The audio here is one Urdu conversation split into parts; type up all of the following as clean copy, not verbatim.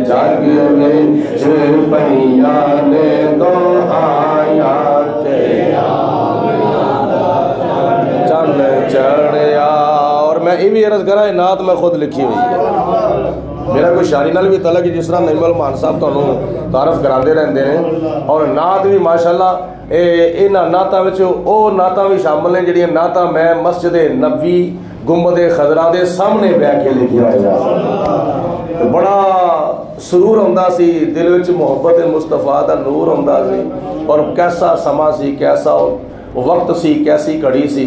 جگ وچ پئیاں نے دعائیاں تے چن چڑھیا۔ اور میں یہ بھی عرض کرا یہ نعت میں خود لکھی ہوئی ہے، میرا کوئی شاعری نال بھی تعلق ہے، جس طرح نعیم المان صاحب تمہیں تعارف کراتے رہتے ہیں، اور نعت بھی ماشاءاللہ یہاں نعتوں میں وہ نعتاں بھی شامل ہیں جہاں نعتاں میں مسجد نبوی گنبد خضرا دے سامنے بیٹھ کے لکھی ہوئی، بڑا سرور آتا سی، دل وچ محبت مصطفیٰ دا نور آتا سی، اور کیسا سما سی، کیسا وقت سی، کیسی گھڑی سی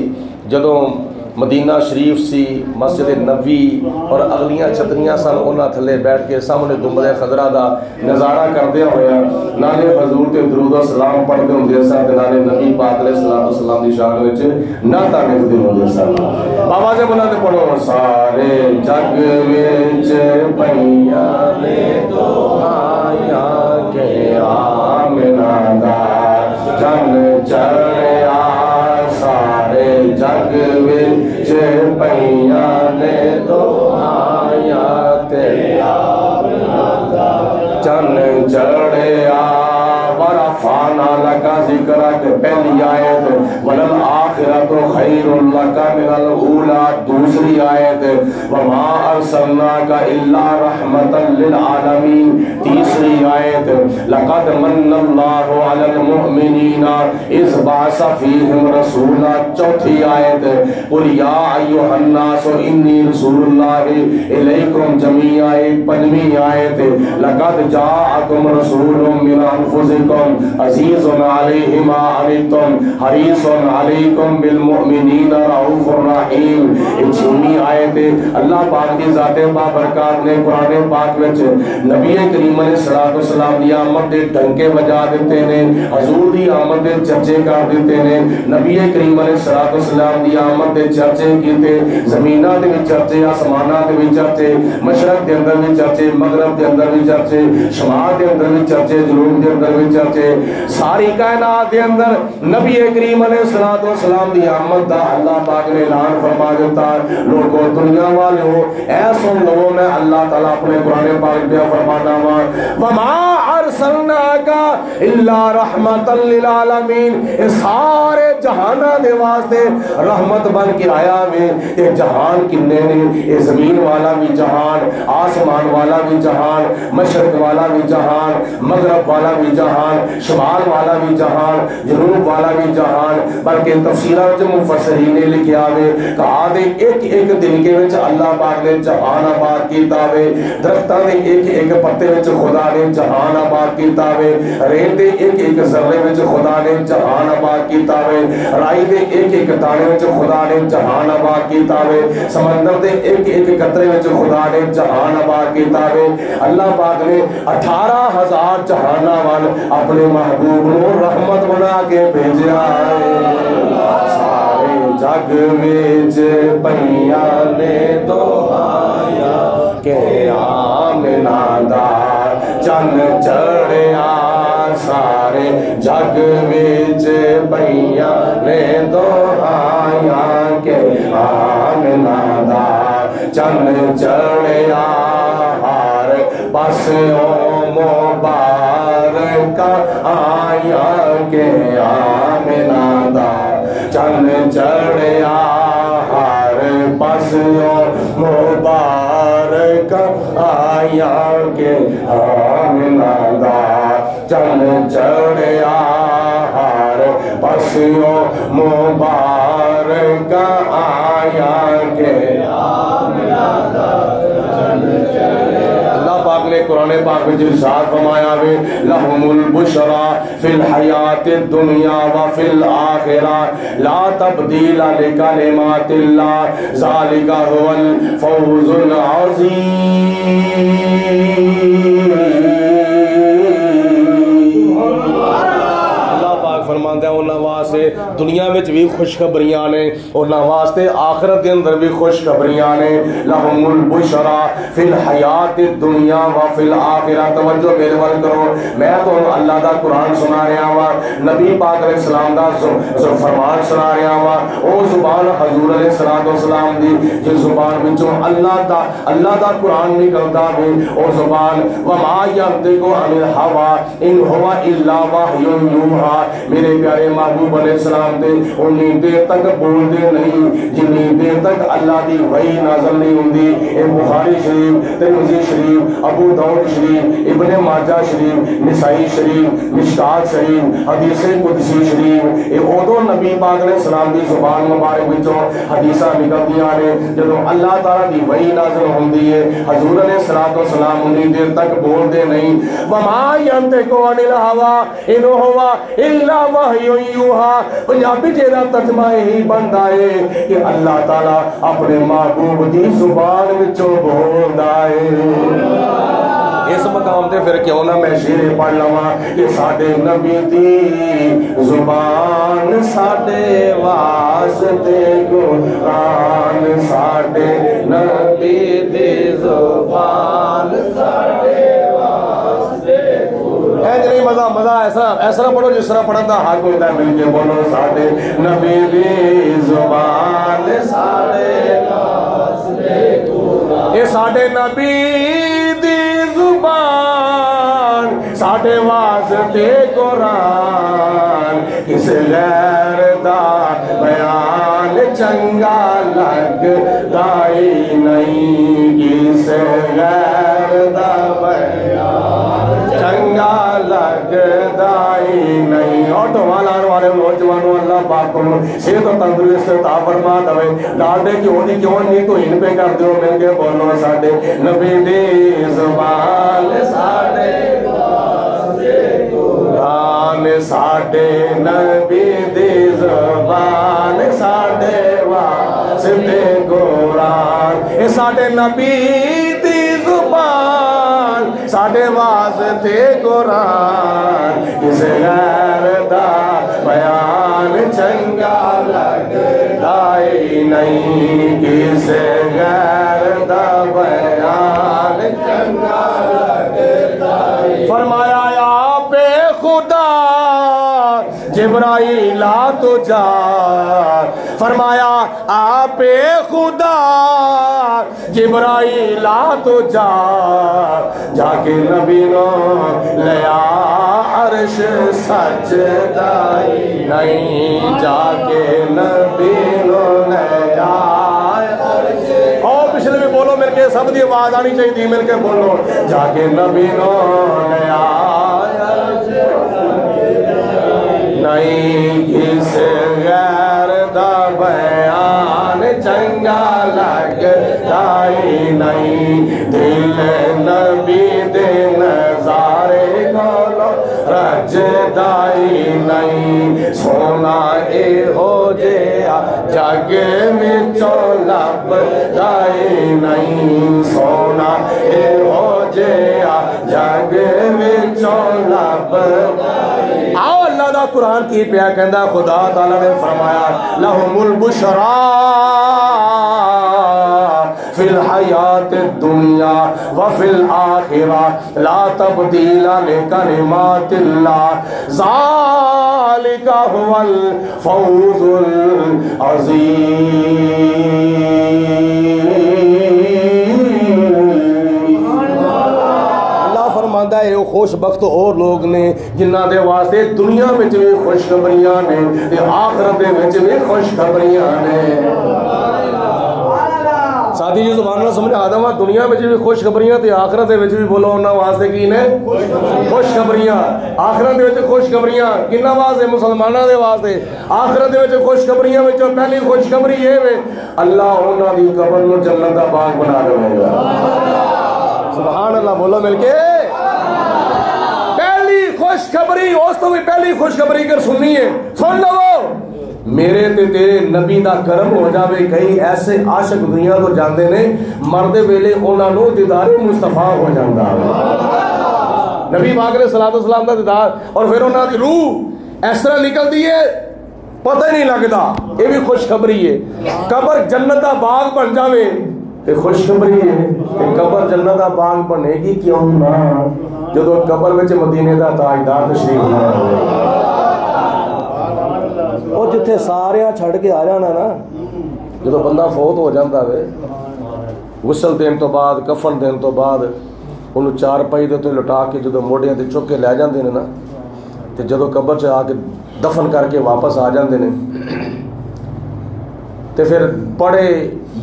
جدوں مدینہ شریف سی، مسجد نبوی اور اگلیاں چھتریاں سن، انہاں تھلے بیٹھ کے سامنے گنبد خضرا دا نظارہ کرتے ہوئے نالے حضور تے درود و سلام پڑھتے ہوندے سن، نالے نبی پاک علیہ السلام دی شان وچ نعتاں لکھدے ہوندے سن۔ بابا جی بولے پڑھو، سارے جگ وچ پئیاں نے دعائیاں کہ آمنہ دا چن چڑھیا، سارے جگ وچ پئیاں نے دعائیاں تے آمنہ دا چن چڑھیا۔ ورفعنا لک ذکرک پہلی آیت، وللآخرۃ خیر لک من الاولی دوسری آیت، وما ارسلناک الا رحمۃ للعالمین تیسری آیت، لقد من اللہ علی المؤمنین اذ بعث فیہم رسولا چوتھی آیت، قل یا ایھا الناس انی رسول اللہ الیکم جمیعا پنجویں آیت، لقد جاءکم رسول من انفسکم عزیز علیہ ما عنتم حریص علیکم بالمؤمنین رؤوف الرحیم۔ چھویں آیت اللہ پاک کی ذات بابرکات نے قرآن پاک وچ نبی کریم علیہ السلام دی آمد دے ڈنکے بجا دیتے نے، حضور دی آمد دے چرچے کر دیتے نے، نبی کریم علیہ السلام دی آمد دے چرچے کیتے، زمیناں دے وچ چرچے، آسماناں دے وچ چرچے، مشرق دے اندر بھی چرچے، مغرب دے اندر بھی چرچے، شمال دے اندر بھی چرچے، جنوب دے اندر بھی چرچے، ساری کائنات دے اندر نبی کریم علیہ السلام دی آمد دا اللہ پاک نے اعلان فرما دیتا۔ لوگوں دنیا والے ہو اے سن لو، میں اللہ تعالیٰ اپنے قرآن پاک پہ فرمانا ہوا، وما ارسلناک الا رحمۃ للعالمین، اس سارے جہاناں دے واسطے رحمت بن کے آیا میں۔ یہ جہان کنے نے؟ یہ زمین والا بھی جہان، آسمان والا بھی جہان، مشرق والا بھی جہان، مغرب والا بھی جہان، شمال والا بھی جہان، جنوب والا بھی جہان، بلکہ تفسیرات جو مفسرین نے لکھیا ہوئے کہا دے ایک ایک دن کے وچ اللہ پاک نے جہان آباد کیتا ہوئے، درختاں دے ایک ایک پتے وچ خدا نے جہان آباد کیتا ہوئے، ریت دے ایک ایک ذرے وچ خدا نے جہان آباد کیتا ہوئے، رائی دے ایک ایک دانے وچ خدا نے جہان آباد کیتا ہوئے، سمندر دے ایک ایک قطرے وچ خدا نے جہان آباد کیتا ہوئے۔ اللہ پاک نے 18,000 جہاناں وال اپنے محبوب نو رحمت بنا کے بھیجا ہے۔ سارے جگ وچ پئیاں نے دعائیاں کہ آمنہ دا چن چڑھیا، سارے جگ وچ پئیاں نے دعائیاں کہ آمنہ دا چن چڑھیا، ہر پاسوں مبارک آیا کہ آمنہ دا چن چڑھیا، ہر پاسوں مبارک آیا کہ آمنہ دا چن چڑھیا، ہر پاسوں مبارک آیا کہ آمنہ دا چن چڑھیا۔ اللہ پاک نے قرآن پاک میں ارشاد فرمایا ہے، لہم البشرا فی الحیات الدنیا وفی الآخرہ لا تبدیل لکلمات اللہ ذالک هو الفوز العظیم۔ فرماندہ انہاں واسطے دنیا وچ بھی خوشخبریاں نے، انہاں واسطے آخرت دے اندر بھی خوشخبریاں نے. لہم البشرا فی الحیات الدنیا و فی الآخرہ. توجہ میرے ول کرو، میں تو اللہ دا قرآن سنا رہا وا، نبی پاک علیہ السلام دا فرمان سنا رہا وا. او زبان حضور علیہ الصلوۃ والسلام دی جس زبان وچوں اللہ دا قرآن نکلدا ہے، او زبان وما ینطق عن الہوی ان ہوا الا وحی یوحی. میرے پیارے محبوب علیہ السلام دے اونی دیر تک بول دے نہیں جنی دیر تک اللہ دی وحی نازل نہیں ہوندی. اے بخاری شریف، ترمذی شریف، ابو داؤد شریف، ابن ماجہ شریف، نسائی شریف، مشکات شریف، حدیث قدسی شریف، اے اودو نبی پاک علیہ السلام دی زبان مبارک وچوں حدیثاں نکلدیاں نے جدوں اللہ تعالی دی وحی نازل ہوندی ہے. حضور علیہ الصلوۃ والسلام اونی دیر تک بول دے نہیں. وما ینطق عن الہوی ان ہوا الا وحی یوحی. پنجابی جیڑا ترجمہ یہی بندا ہے کہ اللہ تعالی اپنے محبوب دی زبان وچوں بولدا ہے. اس مقام تے پھر کیوں نہ میں شعر پڑھ لواں کہ ساڈے نبی دی زبان ساڈے واسطے قرآن. ساڈے نبی دی زبان ساڈے واسطے قرآن. نہیں مزہ ایسا پڑھو جس طرح پڑھن دا حق ہوتا ہے. مل کے بولو ساڈے نبی دی زبان ساڈے واسطے قرآن. اے ساڈے نبی دی زبان ساڈے واسطے قرآن. کس غیر دا بیان چنگا لگدا ہی نہیں. کس غیر دا بیان چنگا لگدا ہی نہیں. آٹو والے نوجوانوں اللہ پاک کو صحت و تندرست عطا فرما دے. ڈالڈے کیوں نہیں تو ان پہ کر دیو. مل کے بولو ساڈے نبی دی زبان ساڈے واسطے قرآن. ساڈے نبی دی زبان ساڈے واسطے قرآن. اے ساڈے نبی دی زبان ساڈے واسطے قرآن. کس غیر دا بیان چنگا لگدا ہی نہیں. کس غیر دا بیان چنگا لگدا ہی. فرمایا آپ خدا جبرائیل تو جا. فرمایا آپ خدا جبرائیل تو جا کے نبی نو لیا عرش سجدہ نہیں. جا کے نبی نو لیا عرش. اور پچھلے بھی بولو مل کے، سب دی آواز آنی چاہیے. مل کے بولو جا کے نبی نو لیا عرش نہیں. کس غیر دا بیان چنگا لگدا ہی نہیں. دل نبی دے نظارے کولو رجدا ہی نہیں. سونا اے ہو جیا جگ وچوں لبدا ہی نہیں. سونا اے ہو جیا جگ وچوں لبدا. آؤ اللہ دا قرآن کی پیا کہندا. خدا تعالی نے فرمایا لہم البشرا فی الحیات الدنیا وفی الآخرہ لا تبدیل لکلمات اللہ ذالک هو الفوز العظیم. فرماندا ہے وہ خوش بخت اور لوگ نے جنہ دے واسطے دنیا وچ بھی خوشخبریاں نے تے آخرت دے وچ بھی خوشخبریاں نے. ساتھی جی زبان نال سمجھا دواں دنیا وچ بھی خوشخبریاں تے آخرت دے وچ بھی بولو انہاں واسطے کی نے خوشخبریاں. آخرت دے وچ خوشخبریاں کنہاں واسطے؟ مسلماناں دے واسطے. آخرت دے وچ خوشخبریاں وچوں پہلی خوشخبری اے وے اللہ انہاں دی قبر نو جنت دا باغ بنا دے گا. سبحان اللہ بولو مل کے. پہلی خوشخبری اس تو بھی پہلی خوشخبری کر سنی ہے. سن لو میرے تے تیرے نبی دا کرم ہو جاوے. کئی ایسے عاشق دنیا تو جاندے نے مرد ویلے انہاں نو دیدار مصطفیٰ ہو جاندا نبی پاک علیہ الصلوۃ والسلام دا دیدار. اور پھر انہاں دی روح اس طرح نکلدی ہے پتہ ہی نہیں لگتا. یہ بھی خوشخبری ہے. قبر جنت دا باغ بن جاوے تے خوشخبری ہے کہ قبر جنت دا باغ بنے گی کیوں نہ جدو قبر وچ مدینے دا تاجدار تشریف لے ہوئے. اور جتھے سارے چھڑ کے آ جانا نا, جدو بندہ فوت ہو جاتا ہے غسل دین تو بعد کفن دین تو بعد انہوں چار پائی دے تو لٹا کے جدو موڑیاں تے چک کے لے جاندے نے نا, تے جدو قبر چ آ کے دفن کر کے واپس آ جاندے نے تے پھر بڑے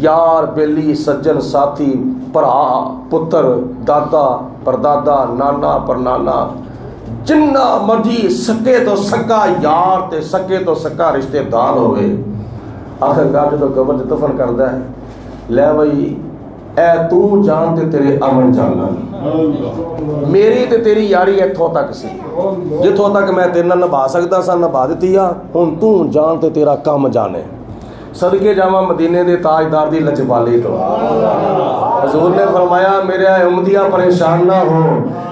یار بیلی سجن ساتھی بھرا پتر دادا پردادا نانا پرنانا جنہ مرضی سکے تو سکا یار تے سکے تو سکا رشتے دار ہوئے آخر کار جدو قبر چ دفن کردا ہے لے بھائی اے تو جان تے تیرے امن جانا میری تے تیری یاری اتھوں تک سی جتھوں تک میں تیرے نال نبھا سکدا سا نبھا دتی آ ہن تو جان تے تیرا کم جانے صدقے جاواں مدینے دے تاجدار دی لجپالی تو حضور نے فرمایا میرے امتیاں پریشان نہ ہو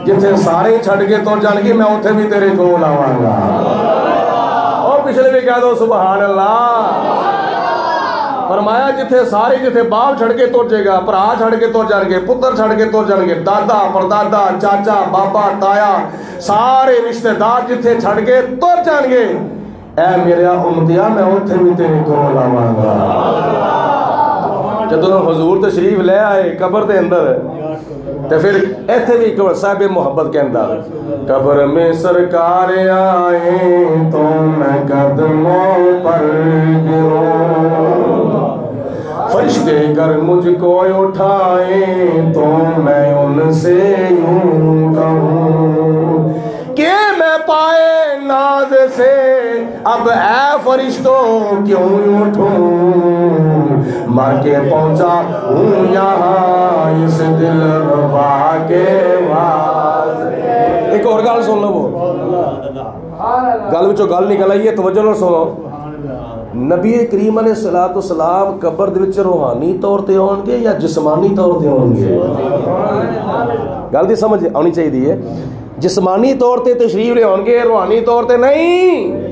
جتھے سارے چھڑ کے تر جان گے میں اوتھے بھی تیرے کول آواں گا اور پچھلے بھی کہہ دو سبحان اللہ فرمایا جتھے سارے جتھے باپ چھڑ کے تر جائے گا بھرا چھڑ کے تر جان گے پتر چھڑ کے تر جان گے دادا پردادا چاچا بابا تایا سارے رشتہ دار جتھے چھڑ کے تر جان گے اے میرے امتیا میں اوتھے بھی تیرے کول آواں گا. جدوں حضور تشریف لے آئے قبر دے اندر تے پھر ایتھے بھی ایک صاحب محبت کہندا قبر میں سرکار آئے تو میں قدموں پر گروں فرشتے گر مجھ کو اٹھائیں تو میں ان سے یوں کہوں کہ میں پائے ناز سے اب اے فرشتوں کیوں اٹھوں مر کے پہنچا ہوں یہاں اس دل ربا کے واسطے. ایک اور گل سن لو وہ گل وچوں گل نکل آئی ہے توجہ نال سنو. نبی کریم علیہ الصلوۃ والسلام قبر دے وچ روحانی طور تے ہون گے یا جسمانی طور تے ہون گے؟ گل دی سمجھ آنی چاہیے. جسمانی طور تے تشریف لے ہون گے روحانی طور تے نہیں.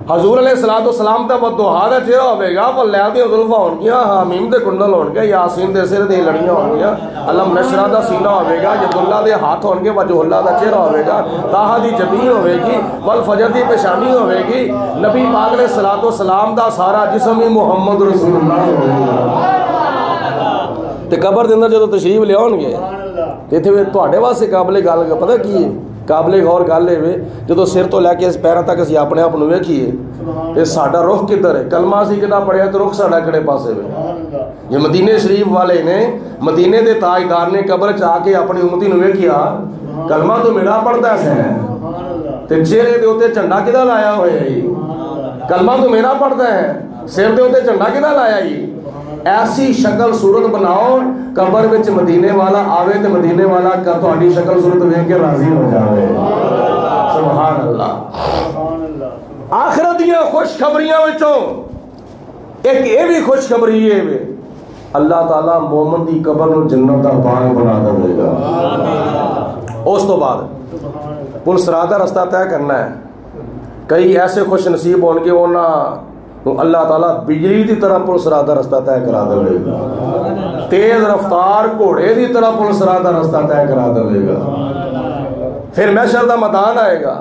حضور علیہ الصلوۃ والسلام تے بدوہا دا چہرہ ہوے گا پر لیل دی زلفاں ہون گیاں حمیم دے کنڈل ہون گے یاسین دے سر تے لڑیاں ہون گیاں علم نشرہ دا سینہ ہوے گا ید اللہ دے ہاتھ ہون گے وجہ اللہ دا چہرہ ہوے گا طٰہٰ دی جبین ہوے گی والفجر دی پیشانی ہوے گی نبی پاک علیہ الصلوۃ والسلام دا سارا جسم ہی محمد رسول اللہ ہوے گا. تے قبر دے اندر جدوں تشریف لے آؤن گے تے تواڈے واسطے قابل گل پتہ کی ہے قابل غور گل ہے جدو سر تو لے کے پیروں تک اسی اپنے آپ نو ویکھیے تے ساڈا رخ کدھر ہے کلمہ اسی کدا پڑھیا تے رخ ساڈا کہڑے پاسے وے. یہ مدینے شریف والے نے مدینے دے تاجدار نے قبر چ آ کے اپنی امتی نو ویکھیا کلمہ تو میرا پڑھدا ہے تے چہرے دے اوتے جھنڈا کدا لایا ہویا ہے کلمہ تو میرا پڑھدا ہے سر دے اوتے جھنڈا کدا لایا ہے. ایسی شکل صورت بناؤ قبر وچ مدینے والا آوے تے مدینے والا تہاڈی شکل صورت ویکھ کے راضی ہو جاوے. سبحان اللہ. آخرت دیاں خوشخبریاں وچوں ایک یہ بھی خوشخبری ہے اللہ تعالیٰ مومن دی قبر نو جنت دا باغ بنا دے گا. اس تو بعد پل صراط دا رستہ طے کرنا ہے. کئی ایسے خوش نصیب ہون گے انہاں اللہ تعالیٰ بجلی دی طرح پل صراط دا رستہ طے کرا دے گا. تیز رفتار گھوڑے دی طرح پل صراط دا رستہ طے کرا دے گا. پھر محشر دا میدان آئے گا.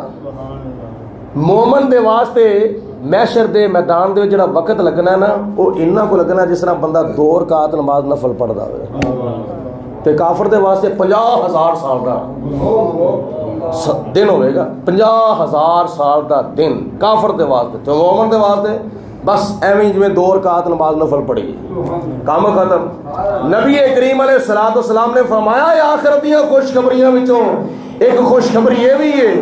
مومن دے واسطے محشر دے میدان دے جڑا وقت لگنا ہے نا وہ انہاں کو لگنا جس طرح بندہ 2 رکعت نماز نفل پڑھدا ہوئے تے کافر دے واسطے 50,000 سال دا دن ہوئے گا. 50,000 سال دا دن کافر دے واسطے. تو مومن دے واسطے بس ایویں جویں 2 رکعت نماز نفل پڑھی کام ختم. نبی کریم علیہ الصلوۃ والسلام نے فرمایا آخرت دیاں خوشخبریاں وچوں ایک خوشخبری یہ بھی ہے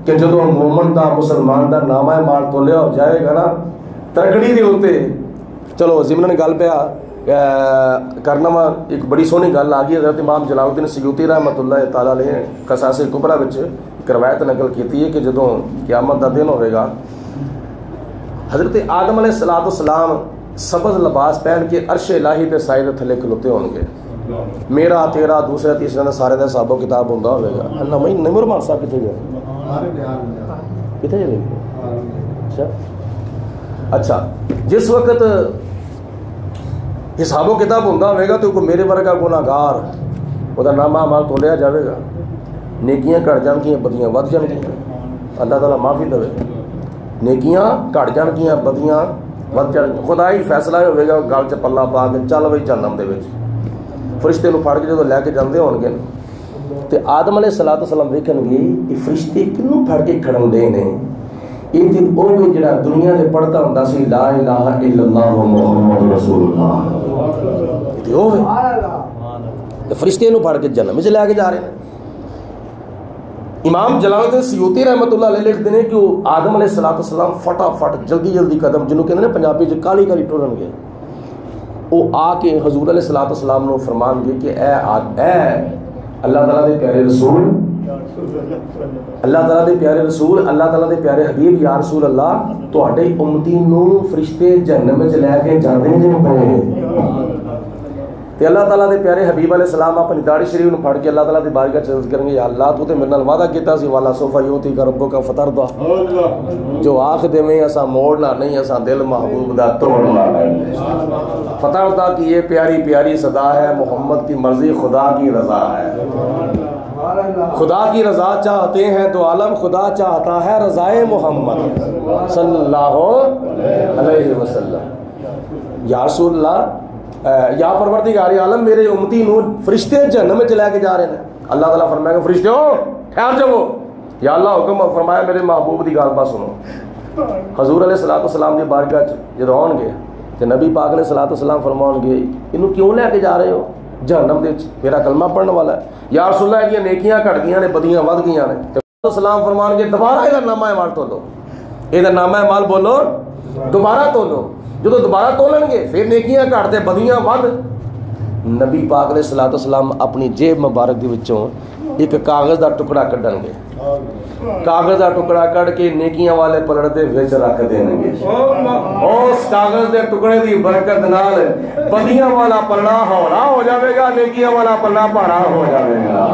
کہ جدو مومن دا مسلمان دا نامہ اعمال تولیا ہو جائے گا نا ترکڑی دے ہوتے چلو ضمن گل پیا کرنا وا ایک بڑی سونی گل آ گئی. حضرت امام جلال الدین سیوطی رحمۃ اللہ تعالیٰ علیہ قصاص کبریٰ وچ ایک روایت نقل کیتی ہے کہ جدو قیامت دا دن ہوئے گا حضرت آدم علیہ الصلوۃ والسلام سبز لباس پہن کے عرش الہی تے سائے دے تھلے کھلوتے ہون گے. میرا تیرا دوسرا تیسرا دا سارے دا حساب و کتاب ہوندا ہوئے گا. اللہ میں نمر مان صاحب کتے گئے کتے چلے گئے؟ اچھا اچھا جس وقت حساب و کتاب ہوتا ہوئے گا تو کوئی میرے ورگا گناہگار وہ نامہ مال تولیا جائے گا، نیکیاں گھٹ جان گیاں بدیاں ود جان گیاں، اللہ تعالیٰ معافی دے، نیکیاں گھٹ جان گیاں بدیاں ود جان گیاں، خدا ہی فیصلہ ہوئے گا گل چ پلا پا کے چل بھائی جہنم دے وچ فرشتے نو پھڑ کے جدوں لے کے جاندے ہون گے تے آدم علیہ الصلوۃ والسلام ویکھن گے یہ فرشتے کنوں پھڑ کے کھڑن دے نے، یہ تے او وی جڑا دنیا دے پڑھدا ہوندا سی لا الہ الا اللہ محمد رسول اللہ، تے او تے فرشتے نو پھڑ کے جنم وچ لے کے جا رہے ہیں۔ امام جلال الدین سیوطی رحمۃ اللہ علیہ لکھتے ہیں کہ وہ آدم علیہ السلام فٹافٹ جلدی جلدی قدم جنہوں کہتے ہیں پنجابی چ کالی کالی ٹرن گے، وہ آ کے حضور علیہ السلام نو فرمان گے کہ اے اللہ تعالیٰ دے پیارے رسول، اللہ تعالیٰ دے پیارے رسول، اللہ تعالیٰ دے پیارے حبیب یا رسول اللہ تواڈے امتی نو فرشتے جہنم وچ لے کے جاندے نے پے تے اللہ تعالیٰ دے پیارے حبیب علیہ السلام اپنی داڑھی شریف نو پھڑ کے اللہ تعالیٰ دی بارگاہ چ عرض کریں گے یا اللہ تو تے میرے نال وعدہ کیتا سی والا سوف یوتی ربک فترضا، جو آکھ دیویں اساں موڑنا نہیں، اساں دل محبوب دا توڑنا نہیں، فترضا کی یہ پیاری پیاری صدا ہے، محمد کی مرضی خدا کی رضا ہے، خدا کی رضا چاہتے ہیں تو عالم خدا چاہتا ہے رضائے محمد صلی اللہ علیہ وسلم۔ یا رسول اللہ یا پروردگار عالم میرے امتی نو فرشتے جہنم میں لے کے جا رہے ہیں، اللہ تعالیٰ فرمائے گا فرشتے ہو ٹھہر جاؤ، یا اللہ حکم فرمایا میرے محبوب دی گل بات سنو۔ حضور علیہ السلام دی بارگاہ جدوں آن گے تے نبی پاک علیہ السلام فرماؤں گے انہوں کیوں لے کے جا رہے ہو جہنم دے میرا کلمہ پڑھنے والا ہے، یا رسول اللہ یہ نیکیاں گھٹ گئیاں نے بدیاں ود گئیاں نے، تے سلام فرمان گے دوبارہ یہ نامہ اعمال تولو، یہ نامہ اعمال بولو دوبارہ تولو، جدو دوبارہ تولن گے پھر نیکیاں گھٹ تے بدیاں ود۔ نبی پاک علیہ السلام اپنی جیب مبارک دی وچوں ایک کاغذ دا ٹکڑا کڈن گے، کاغذ دا ٹکڑا کڈ کے نیکیاں والے پلڑ دے وچ رکھ دین گے، اس کاغذ دے ٹکڑے دی برکت نال بدیاں والا پلڑا ہولا ہو جاوے گا، نیکیاں والا پلڑا بھاڑا ہو جاوے گا۔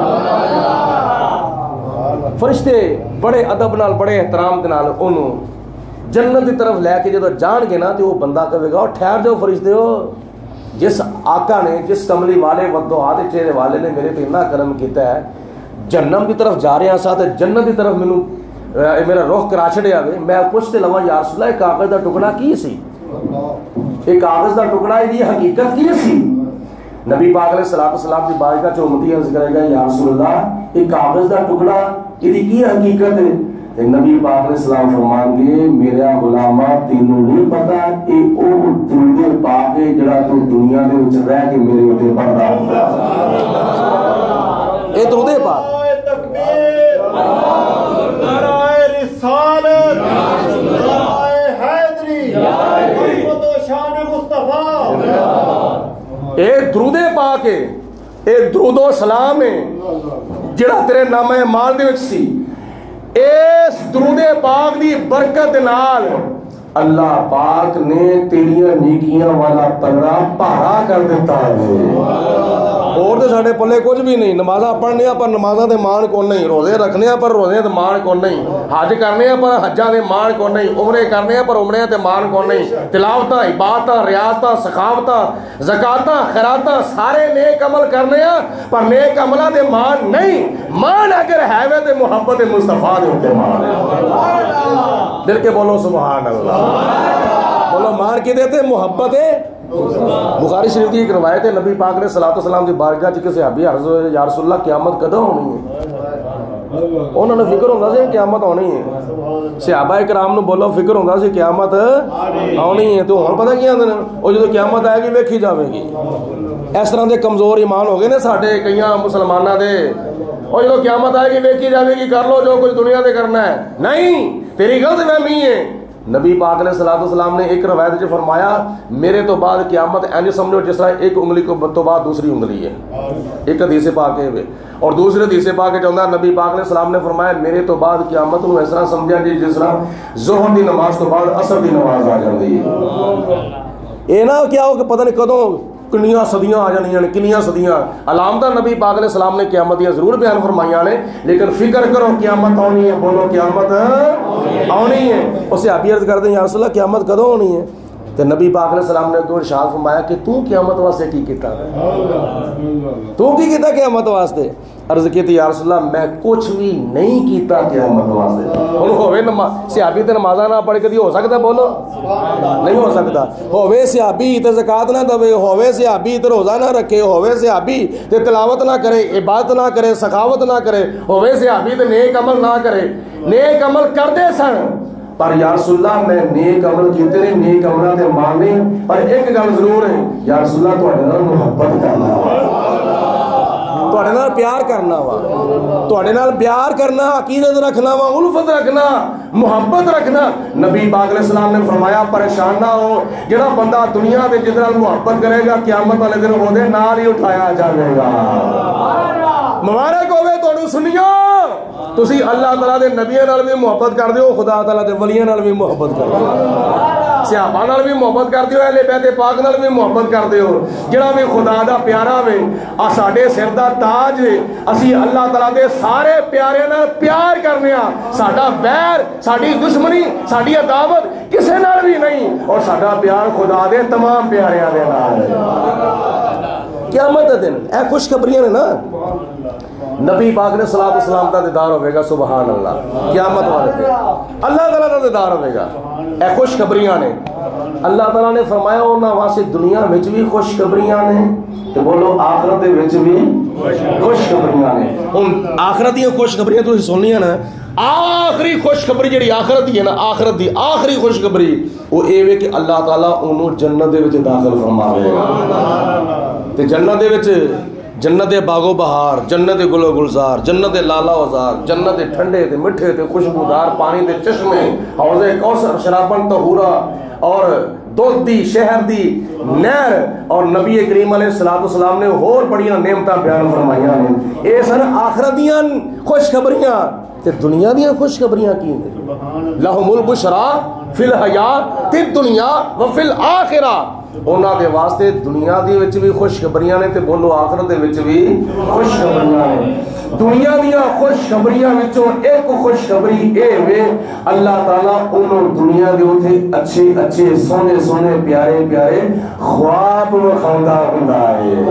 فرشتے بڑے ادب نال بڑے احترام دے نال اونوں جنت کی طرف لے کے جدو جان گے نا تو وہ بندہ کہے گا ٹھہر جاؤ فرشتے ہو، جس آقا نے جس کملی والے ودوہات چہرے والے نے میرے پہ اتنا کرم کیتا ہے، جہنم کی طرف جا رہے ہیں ساتھ جنت کی طرف مینوں میرا رخ کرا چھڑیا وے، میں پوچھتے لواں یا رسول اللہ کاغذ دا ٹکڑا کی سی، یہ کاغذ دا ٹکڑا دی حقیقت کی سی؟ نبی پاک علیہ السلام کی بارگاہ چ امتی عرض کرے گا یا رسول اللہ یہ کاغذ دا ٹکڑا یہ کی حقیقت ہے؟ نبی پاک علیہ السلام فرمان گے میرا غلامہ تینوں نہیں پتا اے او درود پاک ہے جڑا تو دنیا دے وچ رہ کے میرے اوتے پڑھدا ہوندا، اے درود پاک تکبیر نعرہ رسالت نعرہ حیدری محمد و شان مصطفی، اے درود پاک ہے، اے درود و سلام ہے جڑا تیرے نامہ اعمال دے وچ سی، اس درود پاک دی برکت نال اللہ پاک نے تیریاں نیکیاں والا پلڑا بھارا کر دیتا ہے۔ اور تو ساڈے پلے کچھ بھی نہیں، نمازاں پڑھنے پر نمازاں دے مان کو نہیں، روزے رکھنے پر روزے دے مان کو نہیں، حج کرنے پر حجاں دے مان کو نہیں، عمرے کرنے پر عمرے دے مان کو نہیں، تلاوتاں عبادتاں ریاضتاں سخاوتاں زکاتاں خیراتاں سارے نیک عمل کرنے پر نیک عملاں دے مان نہیں، مان اگر ہے وے تے محبت مصطفیٰ دے اوتے مان ہے۔ دل کے بولو سبحان اللہ، بولو مان کی دیتے محبت ہے۔ بخاری شریف کی ایک روایت ہے نبی پاک علیہ السلام کی بارگاہ چ کسی صحابی عرض ہوئے یا رسول اللہ قیامت کدوں ہونی ہے؟ انہوں نے فکر ہوتا سی قیامت ہونی ہے، صحابہ کرام نو بولو فکر ہوتا سی قیامت ہونی ہے، تو ہن پتہ کی آندے نے او جدوں قیامت آئے گی ویکھی جاوے گی۔ اس طرح دے کمزور ایمان ہو گئے نے ساڈے کئیاں مسلماناں دے، او جدوں قیامت آئے گی ویکھی جاوے گی، کر لو جو کچھ دنیا تے کرنا ہے، نہیں تیری غلط فہمی ہے۔ نبی پاک علیہ السلام نے ایک روایت جو فرمایا میرے تو بعد قیامت اینج سمجھو جس طرح ایک انگلی کو تو بعد دوسری انگلی ہے، ایک حدیث پاک ہے، اور دوسری حدیث پاک جو ہے نبی پاک علیہ السلام نے فرمایا میرے تو بعد قیامت نو اس طرح سمجھا جی جس طرح ظہر دی نماز تو بعد عصر دی نماز آ جاندی ہے، اے نہ کیا ہو کہ پتہ نہیں کدوں کنیاں صدیاں آ جانیاں نے, کنیاں صدیاں. علامتاں نبی پاک علیہ السلام نے قیامت دیاں ضرور بیان فرمائیاں نے, لیکن فکر کرو قیامت آنی ہے. بولو قیامت آنی ہے. اس صحابی عرض کرتے ہیں یا رسول اللہ قیامت کدوں ہونی ہے؟ تو نبی پاک علیہ السلام نے اگوں ارشاد فرمایا کہ تو قیامت واسطے کی کیتا تو کی کیتا قیامت واسطے؟ عرض کی یا رسول اللہ میں کچھ بھی نہیں کیتا قیامت واسطے. ہن ہوے صحابی تے نمازاں نہ پڑھ کدی ہو سکتا؟ بولو نہیں ہو سکتا. ہوے صحابی تے زکات نہ دے, ہوے صحابی تے روزہ نہ رکھے, ہوے صحابی تے تلاوت نہ کرے, عبادت نہ کرے, سخاوت نہ کرے, ہوے صحابی تے نیک عمل نہ کرے. نیک عمل کردے سن پر یا رسول اللہ میں نیک عمل کیتے نے, نیک عملاں تے ماننے, پر ایک گل ضرور ہے یا رسول اللہ تواڈے نال محبت کرنا وا, تواڈے نال پیار کرنا وا, تواڈے نال پیار کرنا, عقیدت رکھنا وا, الفت رکھنا, محبت رکھنا. نبی پاک علیہ السلام نے فرمایا پریشان نہ ہو, جڑا بندہ دنیا دے جس نال محبت کرے گا قیامت والے دن اودے نال ہی اٹھایا جاوے گا. مبارک ہوے تانوں سنیو, تسی اللہ تعالیٰ دے نبیوں نال بھی محبت کر دیو, خدا تعالیٰ دے ولیاں نال بھی محبت کر دیو, صحابہ نال بھی محبت کر دیو, اہل بیت پاک نال بھی محبت کر دیو. جڑا بھی خدا دا پیارا وے آ ساڈے سر دا تاج وے, اسی اللہ تعالیٰ دے سارے پیارے نال پیار کرنے ہاں. ساڈا ویر, ساڈی دشمنی, ساڈی عداوت کسے نال بھی نہیں, اور ساڈا پیار خدا دے تمام پیاریاں دے نال ہے. قیامت دے دن اے خوشخبریاں نے نا, نبی پاک نے صلاۃ والسلام کا دیدار ہوئے گا. سبحان اللہ. قیامت والے دن اللہ تعالیٰ کا دیدار ہوئے گا. اے خوشخبریاں نے. اللہ تعالیٰ نے فرمایا انہاں واسطے دنیا وچ بھی خوشخبریاں نے تے بولو آخرت دے وچ بھی خوشخبریاں نے. ہن آخرت دی خوشخبریاں تسی سننیاں نا, آخری خوشخبری جڑی آخرت دی ہے نا, آخرت دی آخری خوشخبری وہ اے وے کہ اللہ تعالیٰ انہوں جنت دے وچ داخل فرماوے گا. تے جنت دے وچ جنت باغ و بہار, جنت گل و گلزار, جنت لالا وزار, جنت ٹھنڈے تے میٹھے تے خوشبودار پانی تے چشمے, حوض کوثر شرابن طہورا, اور دودھ دی شہر دی نہر, اور نبی کریم علیہ الصلوۃ والسلام نے اور بڑیاں نعمتاں بیان فرمائیاں نے. اے سن آخرت دیاں خوشخبریاں. تے دنیا دیاں خوشخبریاں کی نے؟ لہم البشرا فی الحیات الدنیا وفی الآخرہ. انہاں دے واسطے دنیا دی وچ بھی خوشخبریاں نے تے بولو آخرت دے وچ بھی خوشخبریاں نے. دنیا دیاں خوشخبریاں وچوں ایک خوشخبری اے وے اللہ تعالیٰ انہوں دنیا دے اوتھے اچھے اچھے سونے سونے پیارے پیارے خواب وکھاوندا ہوندا ہے.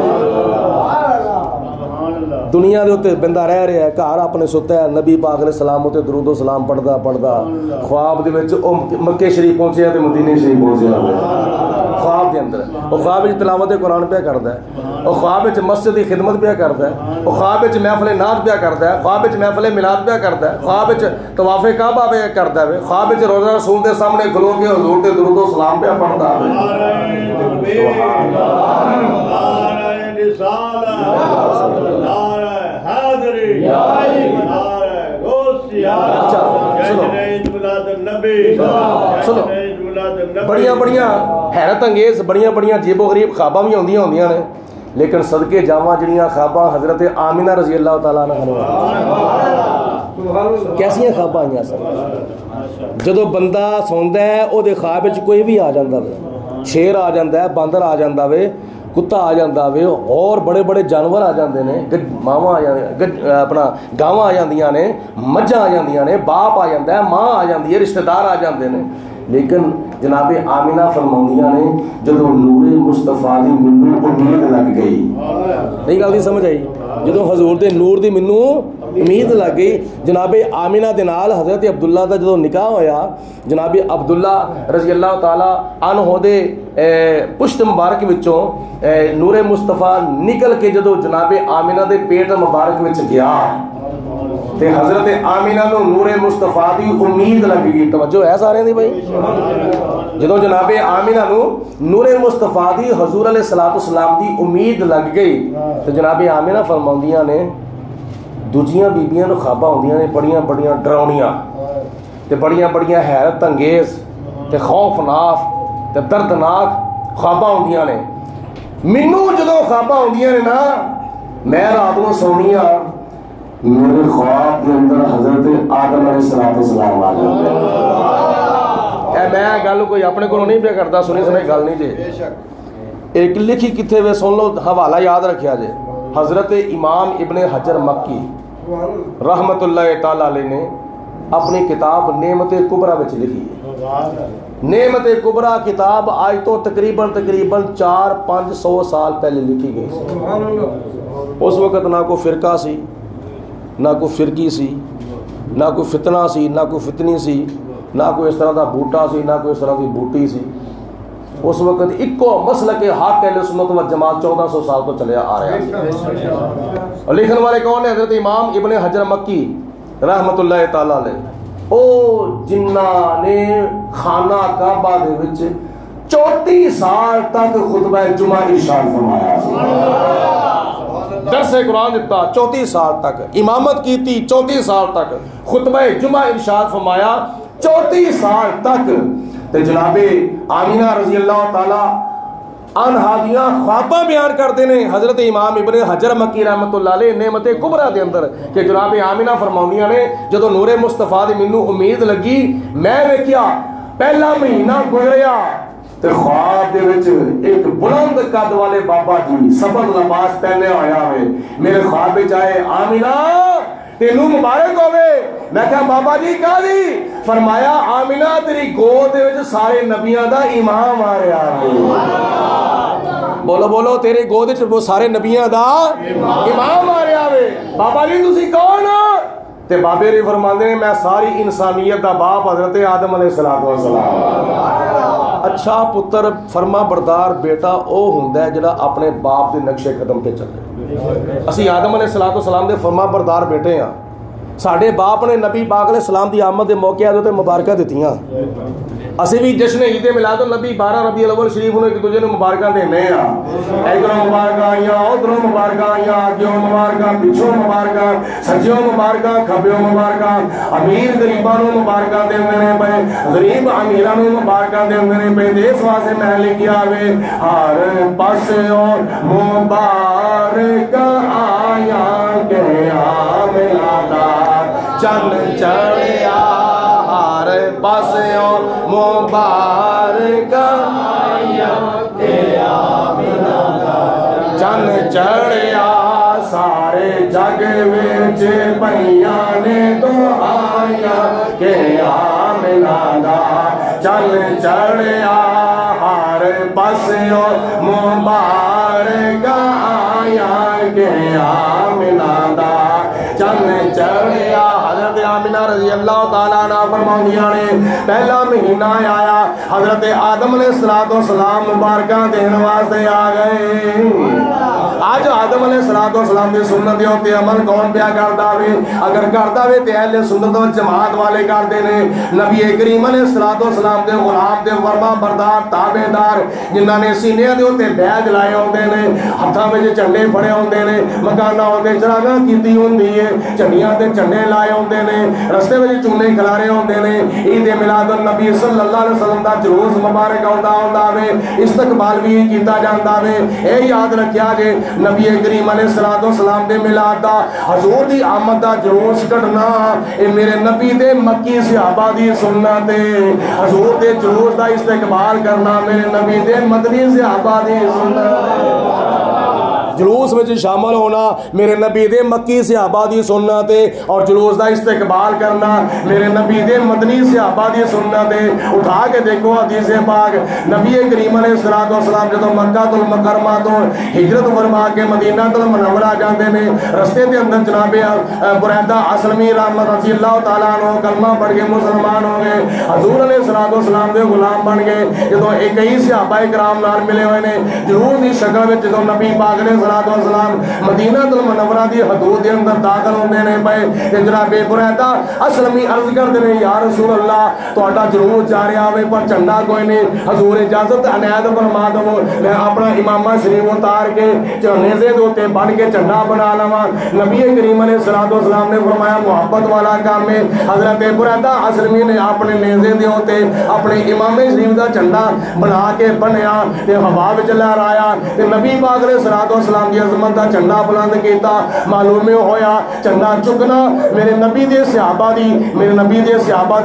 دنیا دے اوتے بندہ رہ رہا ہے, گھر اپنے ستا ہے, نبی پاک علیہ السلام تے درود و سلام پڑھدا پڑھدا خواب دے وچ او مکے شریف پہنچیا تے مدینے شریف پہنچیا. خواب دے اندر او خواب وچ تلاوت قرآن پیا کردا ہے, او خواب وچ مسجد دی خدمت پیا کردا ہے, او خواب وچ محفل نعت پیا کردا ہے, خواب وچ محفل میلاد پیا کردا ہے, خواب وچ طواف کعبہ پیا کردا ہے, خواب وچ روزہ رسول دے سامنے کھلو کے حضور تے درود و سلام پیا پڑھدا ہے. بڑیاں بڑیاں حیرت انگیز بڑیاں بڑیاں عجیب و غریب خواباں بھی ہوندیاں نے, لیکن صدقے جاواں جڑیاں خواباں حضرت آمینہ رضی اللہ تعالیٰ عنہ کیسیاں خواباں آئیاں سن. جدو بندہ سوندا ہے او دے خواب وچ کوئی بھی آ جاندا وے, شیر آ جاندا ہے, باندر آ جاندا وے, کتا آ جاندا وے, اور بڑے بڑے جانور آ جاندے نے, ماواں آ جاندے اپنا گاواں آ جاندیاں نے, مجھاں آ جاندیاں نے, باپ آ جاندا ہے, ماں آ جاندی ہے, رشتہ دار آ جاندے نے. لیکن جناب آمینہ فرماندیاں نے جدو نور مصطفیٰ دی مینوں امید لگ گئی, نہیں گل دی سمجھ آئی, جدو حضور دے نور دی مینوں امید لگ گئی. جناب آمینہ دے نال حضرت عبداللہ دا جدو نکاح ہویا, جناب عبداللہ رضی اللہ تعالیٰ عنہ دے پشت مبارک وچوں نور مصطفیٰ نکل کے جدو جناب آمینہ دے پیٹ مبارک وچ گیا تے حضرت آمینہ نو نور مصطفیٰ دی امید لگ گئی. توجہ ہے سارے دی بھائی, جدو جناب آمینہ نو نور مصطفیٰ دی حضور علیہ الصلوۃ والسلام دی امید لگ گئی تو جناب آمینہ فرماندیاں نے دوجیاں بیبیاں نو خواباں ہوندیاں نے بڑیاں بڑیاں ڈراؤنیاں تے بڑیاں بڑیاں حیرت انگیز تے خوفناک تے دردناک خواباں ہوندیاں نے. مینوں جدو خواباں ہوندیاں نے نا, میں رات نو سونی ہاں, میرے خواب کے اندر حضرت آدم علیہ السلام آ جاتے ہیں. میں گل کوئی اپنے کو نہیں پہ کرتا, سنی سنی گل نہیں جی. ایک لکھی کتنے وے سن لو حوالہ یاد رکھیا جے حضرت امام ابن حجر مکی رحمت اللہ تعالیٰ علیہ نے اپنی کتاب نعمت کبریٰ وچ لکھی ہے نعمت کبریٰ کتاب آج تو تقریباً 400-500 سال پہلے لکھی گئی سی اس وقت نہ کوئی فرقہ سی نہ کوئی فرقی سی نہ کوئی فتنہ سی نہ کوئی فتنی سی نہ کوئی اس طرح دا بوٹا سی نہ کوئی اس طرح کی بوٹی سی اس وقت ایکو مسلک حق اہل سنت و جماعت 1400 سال تو چلے آ رہا ہے اور لکھن والے کون ہیں حضرت امام ابن حجر مکی رحمت اللہ تعالیٰ علیہ او جنہ نے خانہ کعبہ دے وچ 34 سال تک خطبہ جمعہ ارشاد فرمایا درس قرآن دیتا 34 سال تک امامت کی تھی 34 سال تک خطبہ جمعہ ارشاد فرمایا 34 سال تک تے جناب آمینہ رضی اللہ تعالی عنہا دیاں خواباں بیان کرتے ہیں حضرت امام ابن حجر مکی رحمت اللہ علیہ نعمت کبریٰ دے اندر کہ جناب آمینہ فرماؤنیاں نے جدو نور مصطفیٰ دی منو امید لگی میں ویکھیا پہلا مہینہ گزریا تے خواب دے وچ ایک بلند قد والے بابا جی سبز لباس پہنے ہویا ہوئے میرے خواب وچ آئے آمینہ تینوں مبارک ہوئے میں کہا بابا جی کہا دی فرمایا آمینہ تیری گود دے وچ سارے نبیاں دا امام آ رہا ہے بولو بولو تیرے گود وچ وہ سارے نبیاں دا امام آ رہا ہے بابا جی تسی کون تے بابے ری فرماندے ہیں میں ساری انسانیت دا باپ حضرت آدم علیہ السلام اچھا پتر فرما بردار بیٹا او ہوندا ہے جڑا اپنے باپ دے نقش قدم پہ چلے اسی آدم علیہ السلام دے فرما بردار بیٹے ہیں ساڈے باپ نے نبی پاک علیہ السلام دی آمد دے موقع تے مبارکاں دتیاں اسی بھی جشن عید میلاد النبی 12 ربیع الاول شریف نوں ایک دوجے نوں مبارکاں دینے ہاں ادھروں مبارکاں آئیاں ادھروں مبارکاں آئیاں اگیوں مبارکاں پچھوں مبارکاں سجیوں مبارکاں کھبیوں مبارکاں امیر غریباں نوں مبارکاں دیندے نے پے غریب امیراں نوں مبارکاں دیندے نے پے اس واسطے میں لکھیا وے ہر پاسوں مبارکاں آیاں کہ آمنا چن چڑھیا ہر پاسوں مبارک چن چڑھیا سارے جگ وچ پئیاں نے دعائیاں کہ آمنا دا چن چڑھیا ہر پاسوں مبارک آیاں کہ آمنا دا چن چڑھیا حضرت آمینہ رضی اللہ تعالیٰ عنہ فرماؤندیاں نے پہلا مہینہ آیا حضرت آدم علیہ السلام مبارکاں دین واسطے آ گئے آج آدم علیہ السلام دی سنت دے ہوتے عمل کون پیا کردا وے اگر کردا وے تے اہل سنت و جماعت والے کردے نے نبی کریم علیہ السلام دے غلام دے فرما بردار تابعدار جنہاں نے سینے دے اوتے بیج لائے ہوندے نے ہتھاں وچ جھنڈے پھڑے ہوندے نے مکاناں ہوندے چراغاں کیتی ہوندی ہے چنیاں تے جھنڈے لائے ہوندے نے رستے وچ چونے کھلارے ہوندے نے عید میلاد النبی صلی اللہ علیہ وسلم دا جلوس مبارک ہوندا وے استقبال بھی کیتا جاندا وے اے یاد رکھیا جے نبی کریم علیہ السلام دے میلاد دا حضور دی آمد دا جلوس کڈنا اے میرے نبی دے مکی صحابہ دی سنت ہے حضور دے جلوس دا استقبال کرنا میرے نبی دے مدنی صحابہ دی سنت جلوس میں شامل ہونا میرے نبی دے مکی صحابہ دی سنت ہے اور جلوس دا استقبال کرنا میرے نبی دے مدنی صحابہ دی سنت ہے اٹھا کے دیکھو حدیث پاک نبی کریم علیہ السلام جدو مکہ المکرمہ تو ہجرت فرما کے مدینہ المنورہ جاندے نے رستے دے اندر جناب بریدہ اسلمی رحمت رضی اللہ تعالیٰ عنہ کلمہ پڑھ کے مسلمان ہو گئے حضور علیہ السلام دے غلام بن گئے جدو ایک ہی صحابہ کرام نال ملے ہوئے نے جلوس دی شکل وچ جدو نبی پاک نے والسلام مدینہ المنورہ دی حدود دے اندر داخل ہوندے نے پئے تے جناب بریدہ اسلمی عرض کردے نے یا رسول اللہ تہاڈا جلوس جا رہا ہوے پر جھنڈا کوئی نہیں حضور اجازت عنایت فرما دو میں اپنا امامہ شریف اتار کے نیزے دے اوتے بن کے جھنڈا بنا لواں نبی کریم علیہ السلام نے فرمایا محبت والا کام ہے حضرت بریدہ اسلمی نے اپنے نیزے دے اوتے اپنے امام شریف دا جھنڈا بنا کے بنیا تے ہوا وچ لہرایا تے نبی پاک علیہ السلام اسلام کی عظمت کا جھنڈا بلند کیتا. معلوم ہویا جھنڈا چکنا میرے نبی دے صحابہ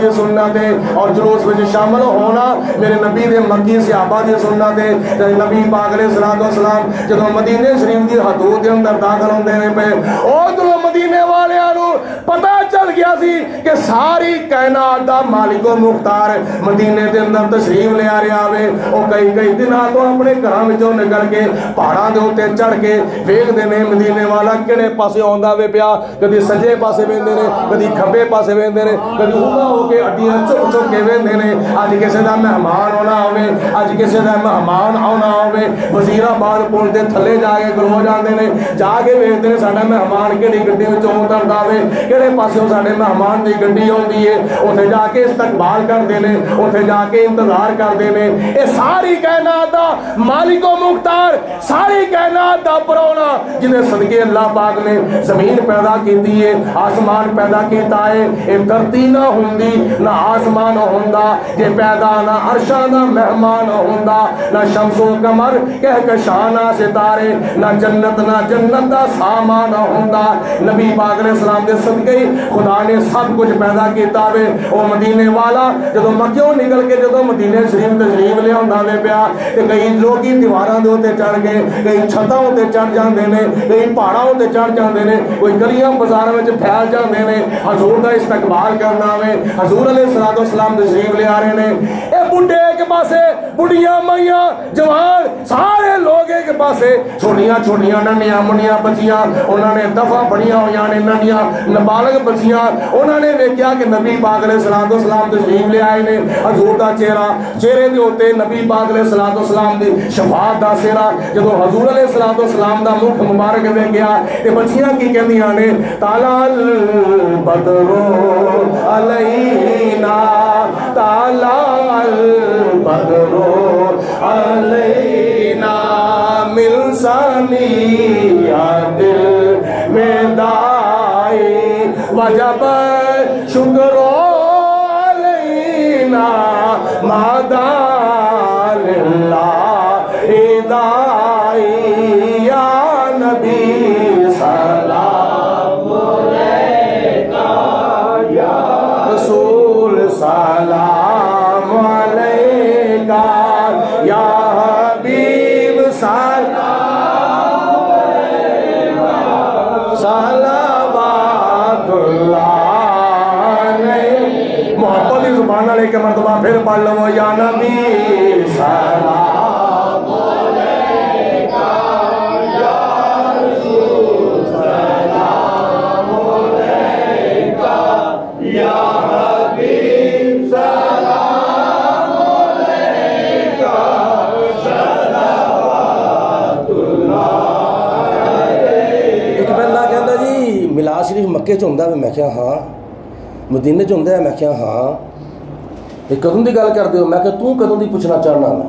دی سنت ہے اور جلوس وچ شامل ہونا میرے نبی دے مکی صحابہ دی سنت ہے. نبی پاک علیہ الصلوۃ والسلام جدوں مدینے شریف دی حدود دے اندر داخل ہوندے نے پے اوتھوں مدینے والیاں نوں پتہ چل گیا سی کہ ساری کائنات دا مالک و مختار مدینے دے اندر تشریف لے آ رہا ہے. او کئی دناں تو اپنے گھراں وچوں نکل کے پہاڑاں دے اوتے چڑھ کے ویکھدے نے مدینے والا کہڑے پاسے آوندا وے پیا. کدی سجے پاسے ویندے نے کدی کھبے پاسے ویندے نے کدی اولا ہو کے ہڈیاں چک کے ویندے نے. اج کسے دا مہمان ہونا ہوے اج کسے دا مہمان آنا ہوے وزیر آباد پل دے تھلے جا کے کھلو جاندے نے جا کے ویکھدے نے ساڈا مہمان کہڑی گڈی وچوں اتردا وے کہڑے پاسے ساڈے مہمان دی گڈی آوندی ہے. اوتھے جا کے استقبال کردے نے اوتھے جا کے انتظار کردے نے. اے ساری کائنات دا مالک و مختار ساری کائنات دا پرونا جنہیں صدقے اللہ پاک نے زمین پیدا کیتی ہے آسمان پیدا کیتا ہے. اے دھرتی نہ ہوندی نہ آسمان ہوندا جے پیدا نہ عرشاں دا مہمان ہوندا نہ شمس و قمر کہکشاں ستارے نہ جنت دا سامان ہوندا. نبی پاک علیہ السلام دے صدقے خدا نے سب کچھ پیدا کیتا وے. او مدینے والا جدوں مکیوں نکل کے جدوں مدینے شریف تشریف لے آندا وے پیا تے کئی لوگ دیواراں دے اوتے چڑھ کے کئی چھتاں تے چڑھ جاندے نے کئی پہاڑاں تے چڑھ جاندے نے کوئی گلیاں بازاراں وچ پھیل جاندے نے حضور دا استقبال کرنا وے. حضور علیہ الصلوۃ والسلام تشریف لے آ رہے نے. اے بڈھے ایک پاسے بڑھیاں مائیاں جوان سارے لوگ ایک پاسے چھوٹیاں ننھیاں منیاں بچیاں انہاں نے دفعہ بڑیاں ہویاں نے ننھیاں نابالغ بچیاں انہاں نے ویکھیا کہ نبی پاک علیہ الصلوۃ والسلام تشریف لے آئے نے. حضور دا چہرے دے اوتے نبی پاک علیہ الصلوۃ والسلام دی شفاعت دا سہرا جدوں حضور علیہ الصلوۃ والسلام دا مکھ مبارک ویکھیا تے بچیاں کی کہندیاں نے طلع البدر علینا طلع البدر علینا من ثنیات الوداع وجب شکر علینا مادا للہ داعی یا نبی سلام علیکہ یا رسول سلام علیکہ یا حبیب سلام علیکہ صلوات اللہ علیہ. محبت کی زبان علیہ کے مرتبہ پھر پڑھ لو یا نبی سلام علیکہ یا رسول سلام علیکہ یا حبیب سلام علیکہ صلوات اللہ علیہ. ایک بندہ کہندا جی میلاد شریف مکے چ ہوندا میں کہیا ہاں مدینے چ ہوندا ہے میں کہیا ہاں تے کدوں دی گل کردے ہو میں کہ تو کدوں دی پوچھنا چاہنا میں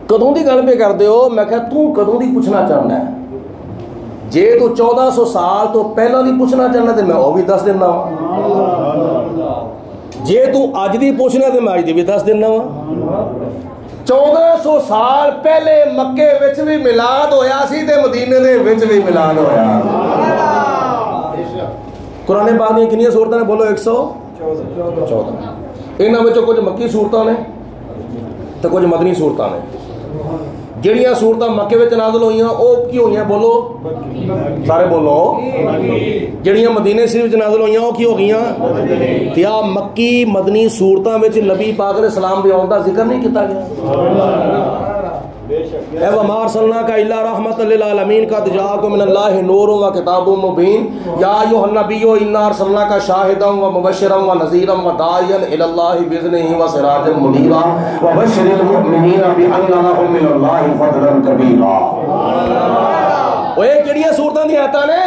کدوں دی گل پہ کردے ہو میں کہ تو کدوں دی پوچھنا چاہنا ہے. جے تو 1400 سال تو پہلا دی پوچھنا چاہنا تے میں وہ بھی دس دینا وا. جے تو اج دی پوچھنا تے میں اج دی بھی دس دینا وا. 1400 سال پہلے مکے وچ بھی میلاد ہویا سی تے مدینے دے وچ بھی میلاد ہویا. قرآن پاک دی کنیاں سورتاں نے بولو 114. انہاں وچوں کچھ مکی سورتاں نے تے کچھ مدنی سورتاں نے. جڑیاں سورتاں مکے وچ نازل ہوئیاں او کی ہوئیاں بولو سارے بولو. جڑیاں مدینے شریف وچ نازل ہوئیاں او کی ہو گئیاں کیا مکی مدنی سورتاں وچ نبی پاک علیہ السلام دے آن دا ذکر نہیں کیتا گیا. اے وما ارسلناک الا رحمۃ للعالمین قد جاءکم من اللہ نور و کتاب مبین یا ایھا النبی انا ارسلناک شاہدا و مبشرا و نذیرا و داعیا الی اللہ باذنہ و سراجا منیرا وبشر المؤمنین بان لهم من اللہ فضلا کبیرا. اوے کیڑیاں سورتاں دی آیتاں نے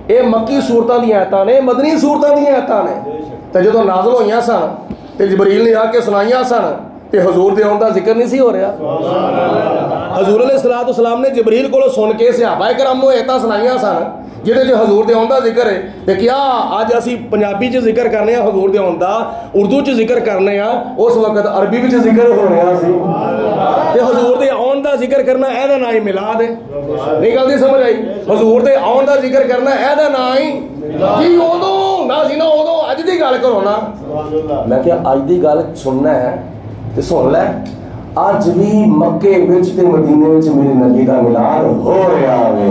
اے مکی سورتاں دی آیتاں نے مدنی سورتاں دی آیتاں نے تے جدوں نازل ہوئیاں سن تے جبریل نے آ کے سنائیاں سن تے حضور دے آن دا ذکر نہیں سی ہو رہا. حضور علیہ الصلوۃ والسلام نے جبریل کو سن کے صحابہ کرام نوں ایتاں سنائیاں سن جہدے چ حضور دے آن دا ذکر ہے. تے کیا اج اسی پنجابی چ ذکر کرنے ہاں حضور دے آن دا, اردو چ ذکر کرنے ہاں, اس وقت عربی وچ ذکر ہو رہا سی. تے حضور دے آن دا ذکر کرنا اے دا نام ہی میلاد ہے. نہیں گل دی سمجھ آئی؟ حضور دے آن دا ذکر کرنا اے دا نام ہی کی اودوں نہ سی نا اودوں اج دی گل کرو نا. میں کیا اج دی گل سننا ہے تے سن لے. اج بھی مکے وچ تے مدینے وچ میرے نبی دا میلاد ہو رہا ہے.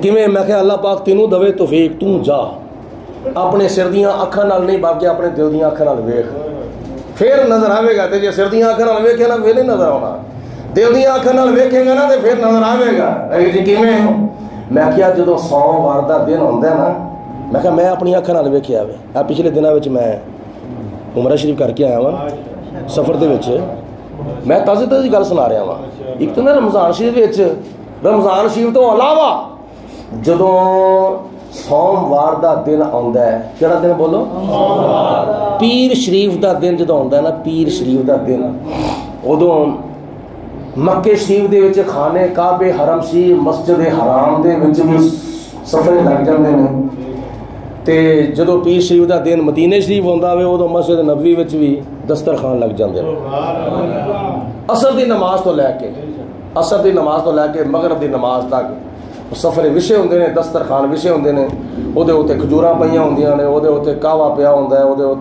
کیویں؟ میں کہ اللہ پاک تینوں دوے توفیق, تو جا اپنے سر دیاں اکھاں نال نہیں باقی اپنے دل دیاں اکھاں نال ویکھ, پھر نظر آوے گا. تے جے سر دیاں اکھاں نال ویکھے نا پھر نہیں نظر آنا, دل دیاں اکھاں نال ویکھے گا نا تے پھر نظر آوے گا. جی کیویں؟ میں کیا جدوں سوموار دا دن ہوندا ہے نا, میں کہا میں اپنی اکھاں نال ویکھیا وے. پچھلے دناں وچ میں عمرہ شریف کر کے آیا ہاں سفر دے وچ. میں تازی تازی گل سنا رہا ہاں. ایک تو نا رمضان شریف وچ, رمضان شریف تو علاوہ جدوں سوموار دا دن آندا ہے, کیڑا دن بولو؟ پیر شریف دا دن جدوں آندا ہے نا, پیر شریف دا دن, ادوں مکے شریف دے وچ خانے کعبے حرم شریف مسجد حرام دے وچ بھی سفر لگ جاندے نے. تے جدوں پیر شریف دا دن مدینے شریف ہوندا ہوئے ادوں مسجد نبوی وچ بھی دسترخوان لگ جاندے نے. عصر دی نماز تو لے کے, عصر دی نماز تو لے کے مغرب دی نماز تک سفر وشے ہوندے نے, دسترخوان وشے ہوندے نے. وہ کھجوراں پہ ہوندیاں نے, وہ کہوا پیا ہوندا ہے, وہ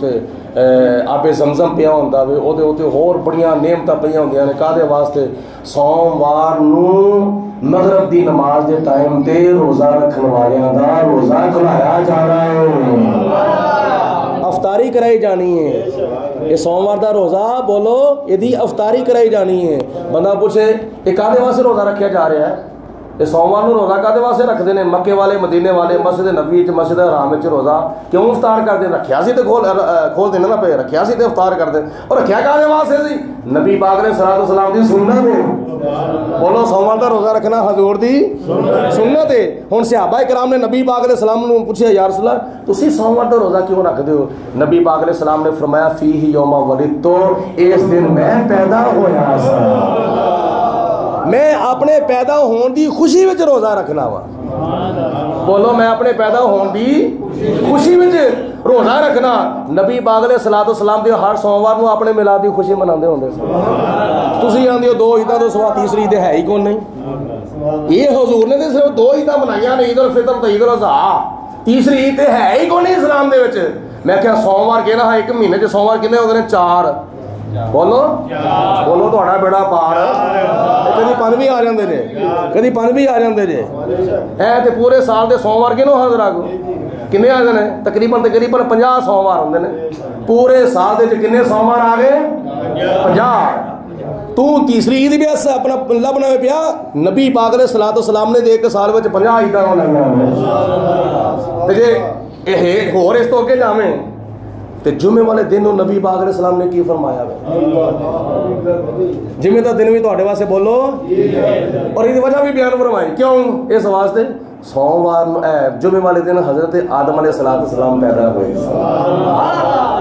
آب زمزم پیا ہوندا وے, وہ ہور بڑیاں نعمتاں پہ ہوندیاں نے. کادے واسطے؟ سوموار نوں مغرب دی نماز دے ٹائم تے روزہ رکھن والیاں دا روزہ کھلایا جانا ہے, افطاری کرائی جانی ہے. یہ سوموار دا روزہ بولو یہ افطاری کرائی جانی ہے. بندہ پوچھے یہ کادے واسطے روزہ رکھیا جا رہا ہے؟ یہ سوموار نوں روزہ کادے واسطے رکھتے ہیں؟ مکے والے مدینے والے مسجد نبوی مسجد حرام وچ روزہ کیوں افطار کرتے ہیں؟ رکھیا سی تے کھول دینا نا پے, رکھیا سی تے افطار کرتے. اور رکھیا کادے واسطے سی؟ نبی پاک نے صلوات و سلام دی سنت ہے. بولو سوموار دا روزہ رکھنا حضور دی سنت ہے. ہن صحابہ کرام نے نبی پاک علیہ السلام نوں پوچھیا یا رسول اللہ تسی سوموار دا روزہ کیوں رکھدے ہو؟ نبی پاک علیہ السلام نے فرمایا فیہ یوم ولدت, اس دن میں پیدا ہویا سا, میں اپنے پیدا ہون دی خوشی وچ روزہ رکھنا وا. بولو میں اپنے پیدا ہون دی خوشی وچ روزہ رکھنا. نبی پاک علیہ الصلوۃ والسلام دی ہر سوموار نوں اپنے میلاد دی خوشی مناندے ہوندے سن. تسی آندے ہو دو عیداں تو سوا تیسری عید ہے ہی کون نہیں. یہ حضور نے صرف دو عیداں منائیاں نے, عید الفطر تے عید الاضحیٰ, تیسری عید ہے ہی کون نہیں اسلام دے وچ. میں کہا سوموار کہنا ہے ایک مہینے چ سوموار کنے ہوندے نے؟ 4. بولو بولو تہاڈا بیڑا پار. کدی 5 بھی آ جاندے نے, کدی 5 بھی آ جاندے نے. تے پورے سال دے سوموار کینوں حاضر آگو کنے آ گئے نے؟ تقریباً 50 سوموار ہوندے نے. پورے سال دے کنے سوموار آ گئے؟ 50. تو تیسری عید بھی ایسا اپنا لبنا میں پیا. نبی پاک علیہ الصلوۃ والسلام نے ایک سال وچ 50 عیداں منائیاں. تے جے ہور اس تو اگے جاویں تے جمعے والے دن نبی پاک علیہ السلام نے کی فرمایا ہے؟ جمعے دا دن بھی تہاڈے واسطے بولو, اور یہ وجہ بھی بیان فرمائی. کیوں؟ اس واسطے سوموار جمعے والے دن حضرت آدم علیہ السلام پیدا ہوئے.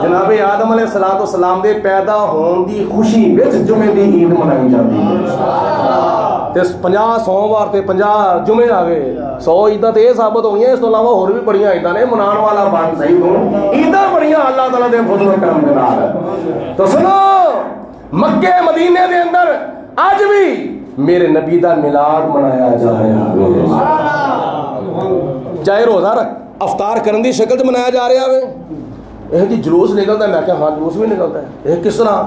جناب آدم علیہ السلام دے پیدا ہون دی خوشی وچ جمعے دی عید منائی جاتی ہے. تے 50 سوموار تے 50 جمعے آ گئے, 100 عیداں تے یہ ثابت ہوئی ہیں. اس تو علاوہ اور بھی بڑیاں عیداں نے. منان والا بات صحیح ہوں, عیداں بڑیاں اللہ تعالیٰ دے فضل و کرم دے نال. تو سنو مکے مدینے دے اندر اج بھی میرے نبی دا میلاد منایا جا رہا ہے, چاہے روزہ رکھ افطار کرن دی شکل تے منایا جا رہا ہے. یہ جی جلوس نکلتا ہے. میں کہا ہاں جلوس بھی نکلتا ہے. یہ کس طرح؟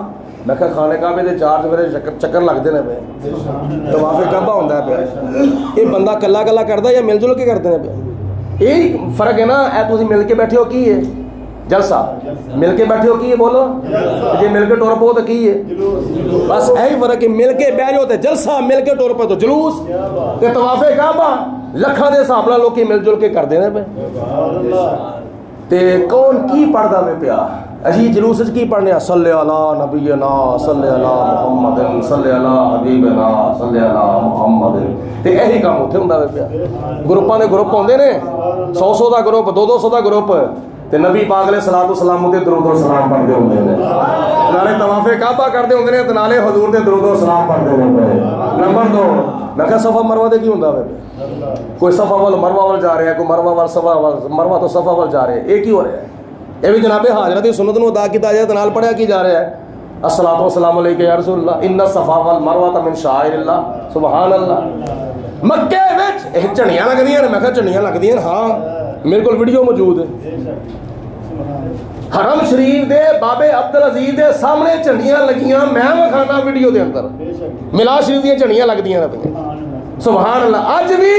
میں کہا خانے کعبے دے 4 سویرے چکر لگتے ہیں پہ, طواف کعبہ ہوتا ہے پہ. یہ بندہ کلا کلا کرتا یا مل جل کے کرتے ہیں پہ؟ یہ فرق ہے نا. اے تسی مل کے بیٹھے ہو کی ہے جلسہ, مل کے بیٹھے ہو کی ہے بولو, جی مل کے ٹور پو تو کی ہے بس یہی فرق ہے. مل کے بیٹھ جاؤ تے جلسہ, مل کے ٹور پو تو جلوس. تے طواف کعبہ لکھاں دے حساب نال لوکی مل جل کے کرتے ہیں پہ. تے کون کی پڑھدا میں پیا؟ اسی جلوس کی پڑھنے صلی علی نبینا صلی علی محمد صلی علی حبیبنا صلی علی محمد. تے یہی کام اتنے ہوندا پیا. گروپاں دے گروپ ہوندے نے, 100 دا گروپ, 200 دا گروپ. تے نبی پاک علیہ الصلوۃ والسلام تے درود و سلام پڑھتے ہوندے نے، نالے طواف کعبہ کرتے ہوندے نے تے نالے حضور دے درود و سلام پڑھتے نے پے۔ نمبر 2 میں کہا صفا مروہ تے کی ہوندا وے؟ کوئی صفا وال مروہ وال جا رہا ہے، کوئی مروہ وال صفا وال، مروہ تو صفا وال جا رہے ہیں، یہ کی ہو رہا ہے؟ یہ بھی جناب حاضرہ دی سنت نو ادا کیتا جائے تے نال پڑھیا کی جا رہا ہے الصلاۃ والسلام علیک یا رسول اللہ ان الصفا والمروہ من شعائر اللہ، سبحان اللہ۔ مکے وچ یہ جھنڈیاں لگدیاں نے، میں کہا جھنڈیاں لگدیاں، ہاں میرے کول ویڈیو موجود ہے، حرم شریف دے بابے عبدالعزیز دے سامنے جھنڈیاں لگیاں، میں وکھانا ویڈیو دے اندر میلاد شریف دیاں جھنڈیاں لگدیاں نے، سبحان اللہ۔ اج بھی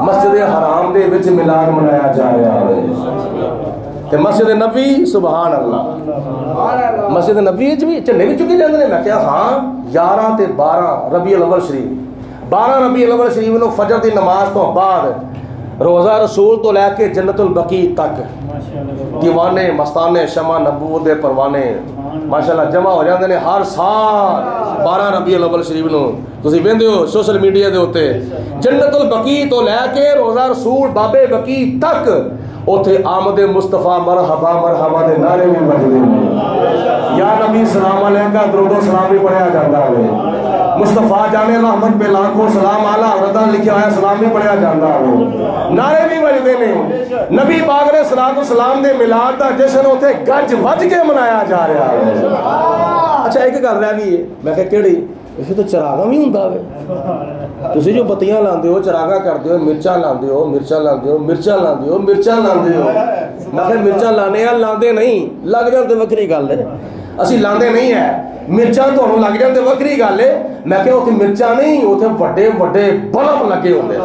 مسجد حرام دے وچ میلاد منایا جا رہا ہے تے مسجد نبی، سبحان اللہ، مسجد نبی وچ بھی جھنڈے بھی چکے جاندے نے۔ میں کہا ہاں 11 تے 12 ربیع الاول شریف، 12 ربیع الاول شریف نو فجر دی نماز تو بعد روزہ رسول تو لے کے جنت البقیع تک دیوانے مستانے شمع نبوت دے پروانے ماشاءاللہ جمع ہو جاندے نے ہر سال 12 ربیع الاول شریف نو۔ تسی ویندے ہو سوشل میڈیا دے اوتے جنت البقیع تو لے کے روزہ رسول بابے بقیع تک اوتھے آمد مصطفیٰ مرحبا مرحبا دے نعرے بھی بجدے نے، یا نبی سلام علیکہ درود و سلام بھی پڑھیا جاندا ہے، مصطفیٰ جانے رحمت پہ لاکھوں سلام اعلیٰ حضرت لکھیا ہے سلام بھی پڑھیا جاندا ہے، نعرے بھی بجدے نے۔ نبی پاک علیہ الصلوۃ والسلام دے میلاد دا جشن اوتھے گج وج کے منایا جا رہا ہے۔ اچھا ایک گل رہ گئی ہے، میں کہ کیڑی؟ یہ تو چراغاں بھی ہوندا وے، تسی جو بتیاں لاندے ہو چراغاں کردے ہو، مرچاں لاندے ہو، مرچاں لاندے ہو، مرچاں لاندے ہو، مرچاں لاندے ہو، میں کہ مرچاں لانے ہیں لاندے نہیں، لگ جان تے وکری گل ہے، اسی لاندے نہیں ہے، مرچاں تانوں لگ جان تے وکری گل ہے۔ میں کہ اوتھے مرچاں نہیں، اوتھے وڈے وڈے بلب لگے ہوندے،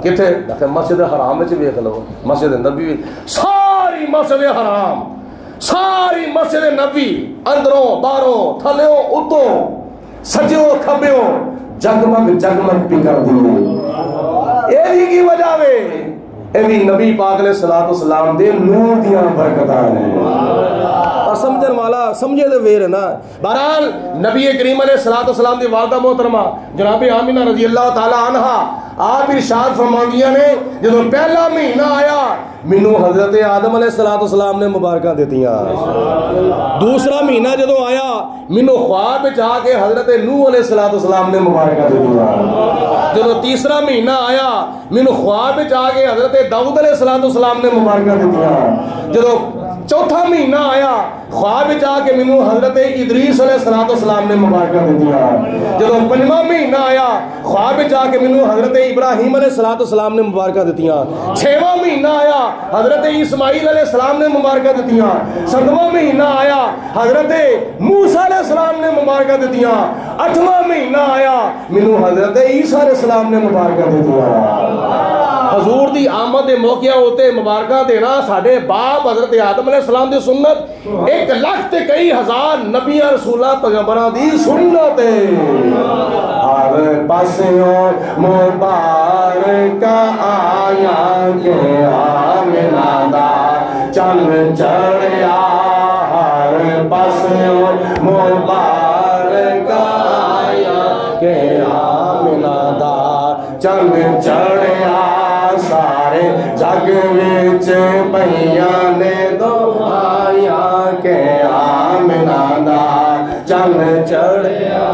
کتے؟ میں کہ مسجد حرام وچ ویکھ لو، مسجد نبی، ساری مسجد حرام، ساری مسجد نبی، اندروں باہروں تھلیوں اتوں سجوں کھبیوں جگمگ جگمگ پی کر دیے، یہ کی وجہ وے؟ یہ بھی نبی پاک علیہ الصلوۃ والسلام دے نور دیاں برکتاں نے، اور سمجھن والا سمجھے دے ویر ہے نا۔ بہرحال نبی کریم علیہ الصلوۃ والسلام دی والدہ محترمہ جناب آمنہ رضی اللہ تعالی عنہا آپ ارشاد فرماندیاں نے جدوں پہلا مہینہ آیا مینوں حضرت آدم علیہ الصلوۃ والسلام نے مبارکاں دتیاں، دوسرا مہینہ جدوں آیا مینوں خواب وچ آ کے حضرت نوح علیہ الصلوۃ والسلام نے مبارکاں دتیاں، جدوں تیسرا مہینہ آیا مینوں خواب وچ آ کے حضرت داؤد علیہ الصلوۃ والسلام نے مبارکاں دتیاں، جدوں چوتھا مہینہ آیا خواب وچ آ کے مینوں حضرت ادریس علیہ الصلوۃ والسلام نے مبارکاں دتیاں، جدوں پنجواں مہینہ آیا خواب وچ آ کے مینوں حضرت ابراہیم علیہ الصلوۃ والسلام نے مبارکاں دتیاں، چھواں مہینہ آیا حضرت اسماعیل علیہ السلام نے مبارکاں دتیاں، ساتواں مہینہ آیا حضرت موسیٰ علیہ السلام نے مبارکاں دتیاں، آٹھواں مہینہ آیا مینوں حضرت عیسیٰ علیہ السلام نے مبارکاں دتیاں۔ حضور دی آمد دے موقع ہوتے مبارکاں دینا ساڈے باپ حضرت آدم علیہ السلام دی سنت، 1 لاکھ تے کئی ہزار نبیاں رسولاں پیغمبراں دی سنت ہے۔ ہر پاسوں مبارک آیا کہ آمنہ دا چن چڑھیا، ہر پاسوں مبارک آیا کہ آمنہ دا چن چڑھیا، سارے جگ وچ پئیاں نے دعائیاں کہ آمنہ دا چن چڑھیا۔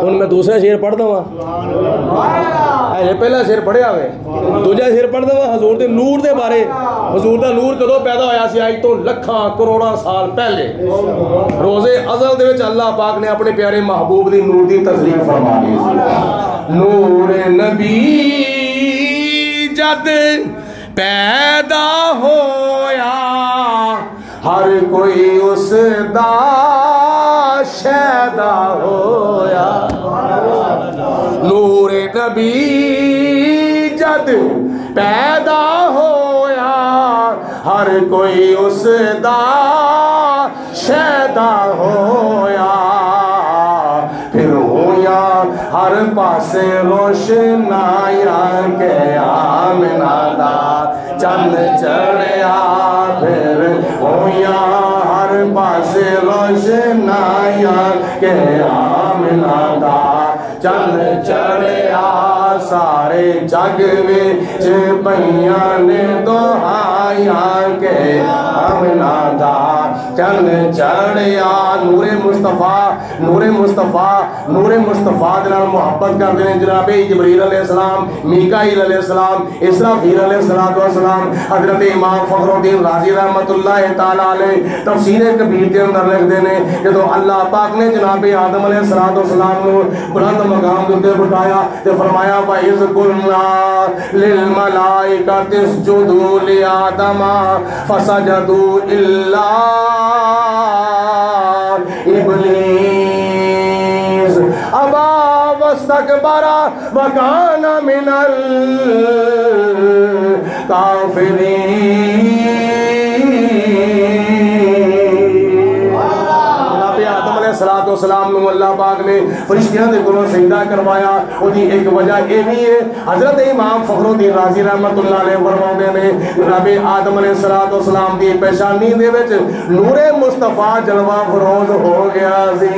ہن میں دوسرا شعر پڑھ دواں، اے پہلا شعر پڑھیا ہوئے، دوجا شعر پڑھ دواں حضور دے نور دے بارے۔ حضور دا نور کدوں پیدا ہویا سی؟ اج تو لکھاں کروڑاں سال پہلے روزے ازل دے وچ اللہ پاک نے اپنے پیارے محبوب دی نور دی تجلیل فرما دی سی۔ نور نبی جد پیدا ہویا ہر کوئی اس دا شیدا ہویا، نور نبی جد پیدا ہویا ہر کوئی اس دا شیدا ہویا، پھر ہویا ہر پاسے روشنائیاں کہ آمنہ دا چن چڑھیا، پھر ہویا ہر پاسے روشنائیاں کہ آمنہ دا چن چڑھیا، سارے سارے جگ وچ پئیاں نے دعائیاں کہ آمنہ دا چن چڑھیا نور مصطفیٰ نور مصطفیٰ نور مصطفیٰ دے نال محبت کرتے ہیں جناب جبریل علیہ السلام میکائیل علیہ السلام اسرافیل علیہ السلام حضرت امام فخر الدین رازی رحمت اللہ تعالیٰ علیہ تفسیر کبیر کے اندر لکھتے ہیں جدو اللہ پاک نے جناب آدم علیہ السلام کو بلند مقام دے بٹھایا تے فرمایا وَإِذْ قُلْنَا لِلْمَلَائِكَةِ اسْجُدُوا لِآدَمَ فَسَجَدُوا إِلَّا إِبْلِيسَ أَبَى وَاسْتَكْبَرَ وَكَانَ مِنَ الْكَافِرِينَ السلام نو اللہ پاک نے فرشتیاں دے کولوں سجدہ کروایا اودی ایک وجہ یہ بھی ہے حضرت امام فخر الدین رازی رحمت اللہ علیہ فرماتے نے جناب آدم علیہ السلام دی پیشانی دے وچ نور مصطفیٰ جلوہ فروز ہو گیا سی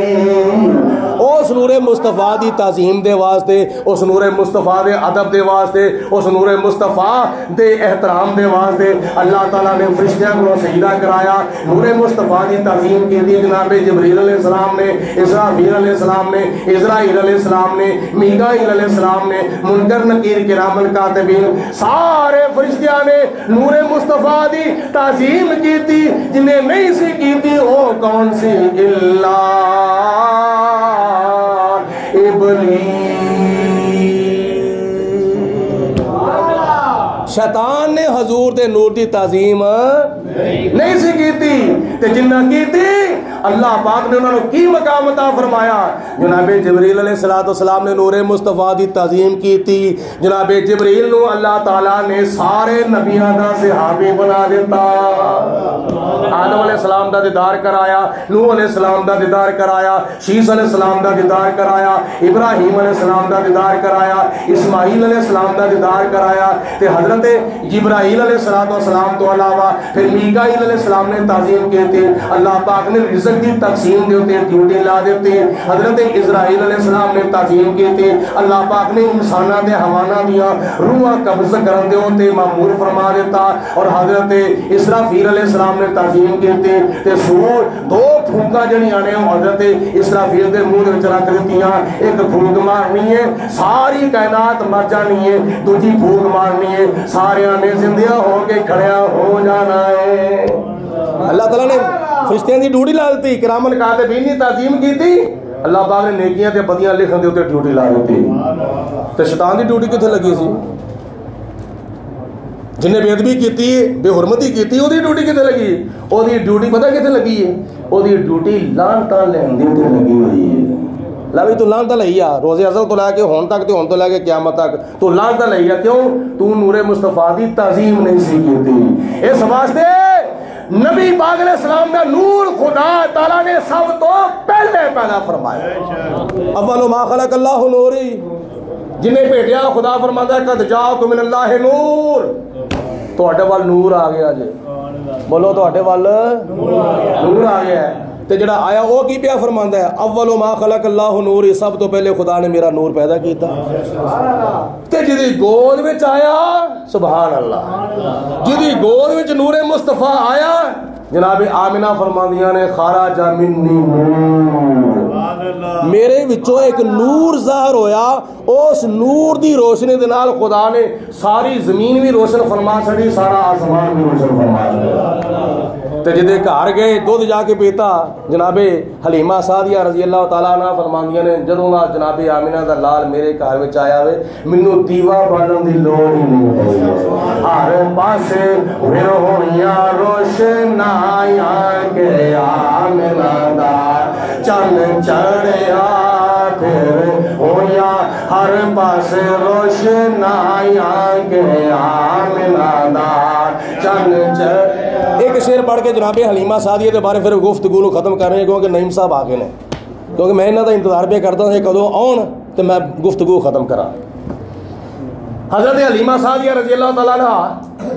اس نور مصطفیٰ دی تعظیم دے واسطے اس نور مصطفیٰ دے ادب دے واسطے اس نور مصطفیٰ دے احترام دے واسطے اللہ تعالیٰ نے فرشتیاں کولوں سجدہ کرایا نور مصطفیٰ دی تعظیم کی دی جناب جبریل علیہ السلام نے اسرافیل علیہ السلام نے اسرائیل علیہ السلام نے میکائیل علیہ السلام نے منکر نکیر کرام کاتبین سارے فرشتیاں نے نور مصطفیٰ دی تعظیم کی تھی جنہیں نہیں سی کی تھی وہ کون سی اللہ ابلیس شیطان نے حضور دے نور دی تعظیم نہیں سی کی تھی تے جنہ کی تھی اللہ پاک نے انہوں نے کی مقام عطا فرمایا جناب جبریل علیہ السلام نے نور مصطفیٰ دی تعظیم کی تھی جناب جبریل نو اللہ تعالیٰ نے سارے نبیوں دا صحابی بنا دیتا آدم علیہ السلام دا دیدار کرایا نوح علیہ السلام دا دیدار کرایا شیس علیہ السلام دا دیدار کرایا ابراہیم علیہ السلام دا دیدار کرایا اسماعیل علیہ السلام دا دیدار کرایا تے حضرت جبرائیل علیہ السلام تو علاوہ پھر میکائیل علیہ السلام نے تعظیم کی تھی اللہ پاک نے رزق دی تقسیم دیتے ڈیوٹی لا دیتے حضرت اسرائیل علیہ السلام نے تعظیم کی تھی اللہ پاک نے انسانہ دے حوانہ دیا روح قبض کرن دے ہوتے معمور فرما دیتا اور حضرت اسرافیل علیہ السلام نے تعظیم کی تھی تے سور دو پھونکا جنیاں نے حضرت اسرافیل دے منہ دے وچ رکھ دتیاں ایک پھونک مارنی ہے ساری کائنات مر جانی ہے دوجی پھونک مارنی ہے سارے نے زندہ ہو کے کھڑیا ہو جانا ہے اللہ تعالیٰ نے فرشتیاں دی ڈیوٹی لا دیتی کرامن کاتبین دی تعظیم کی تھی اللہ پاک نے نیکیاں تے بدیاں لکھن دے اوتے ڈیوٹی لا دیتی تے شیطان دی ڈیوٹی کتھے لگی سی جن نے بے ادبی کیتی بے حرمتی کیتی او دی ڈیوٹی کتھے لگی او دی ڈیوٹی پتہ کتھے لگی ہے او دی ڈیوٹی لعنتاں لین دی تے لگی ہوئی ہے لاوی تو لعنت لئی آ روزے ازل تو لے کے ہون تک تے ہون تو لے کے قیامت تک تو لعنت لئی آ کیوں تو نور مصطفیٰ دی تعظیم نہیں سی کیتی اس واسطے نبی پاک علیہ السلام کا نور خدا تعالیٰ نے سب تو پہلے پیدا فرمایا اول ما خلق اللہ نوری جنہیں بھیجا خدا فرماتا ہے قد جاءکم من اللہ نور تو اٹھے وال نور آ گیا جی بولو تو اٹھے وال نور آ گیا ہے تے جڑا آیا وہ کی پیا فرماندا ہے اول ما خلق اللہ نور سب تو پہلے خدا نے میرا نور پیدا کیتا تے جدی گود وچ آیا سبحان اللہ جدی گود وچ نور مصطفیٰ آیا جناب آمنہ فرماندیاں نے خارج منی نور میرے وچوں ایک نور ظاہر ہویا اس نور دی روشنی دے نال خدا نے ساری زمین بھی روشن فرما چھڑی سارا آسمان بھی روشن فرما چھڑی تے جدے گھر گئے دودھ جا کے پیتا جناب حلیمہ سعدیہ رضی اللہ تعالیٰ عنہ فرماندیاں نے جدوں دا جناب آمنہ دا لال میرے گھر وچ آیا وے مینوں دیوا بالن دی لوڑ ہی نہیں پئی ہر پاسے پھر ہونیاں روشنائیاں کہ آمنہ دا چن چڑھیا پھر ہونیاں ہر پاسے روشنائیاں کہ آمنہ دا چن چڑھیا ایک شعر پڑھ کے جناب حلیمہ سعدیہ کے بارے پھر گفتگو ختم کر رہے ہیں کیونکہ نعیم صاحب آ گئے ہیں کیونکہ میں انہوں کا انتظار پہ کرتا ہوں کدوں آن تو میں گفتگو ختم کرا حضرت حلیمہ سعدیہ رضی اللہ تعالیٰ عنہ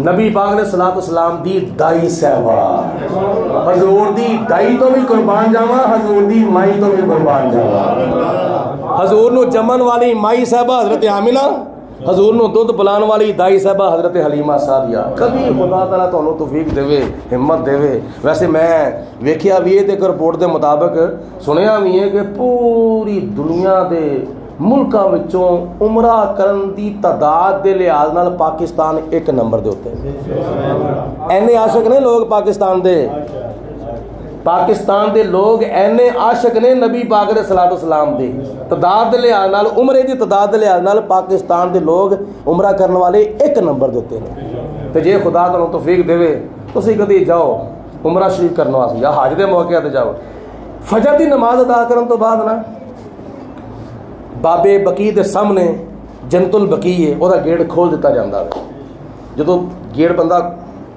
نبی پاک نے صلاۃ والسلام دی دائی صحبہ حضور دی دائی تو بھی قربان جاوا حضور دی مائی تو بھی قربان جاوا حضور نو جمن والی مائی صحبہ حضرت آمنہ حضور نو دودھ پلان والی دائی صاحبہ حضرت حلیمہ سعدیہ. کبھی خدا تعالیٰ تانوں توفیق دے ہمت دے. ویسے میں ویکھیا بھی ہے تے رپورٹ دے مطابق سنیا بھی ہے کہ پوری دنیا دے ملکاں وچوں عمرہ کرن دی تعداد دے لحاظ نال پاکستان ایک نمبر دے ہوتے ہیں. اینے عاشق نے لوگ پاکستان دے لوگ اینے عاشق نے نبی پاک علیہ الصلوۃ والسلام دے تعداد دے لحاظ نال عمرے دی تعداد دے لحاظ نال پاکستان دے لوگ عمرہ کرن والے ایک نمبر دے ہوتے ہیں. تے جے خدا تانوں توفیق دے تسی کدی جاؤ عمرہ شریف کرن واسطے یا حج دے موقع تے جاؤ, فجر دی نماز ادا کرن تو بعد نا بابے بقی دے سامنے جنت البقی ہے وہ گیٹ کھول دیتا جاتا ہے. جدو گیٹ بندہ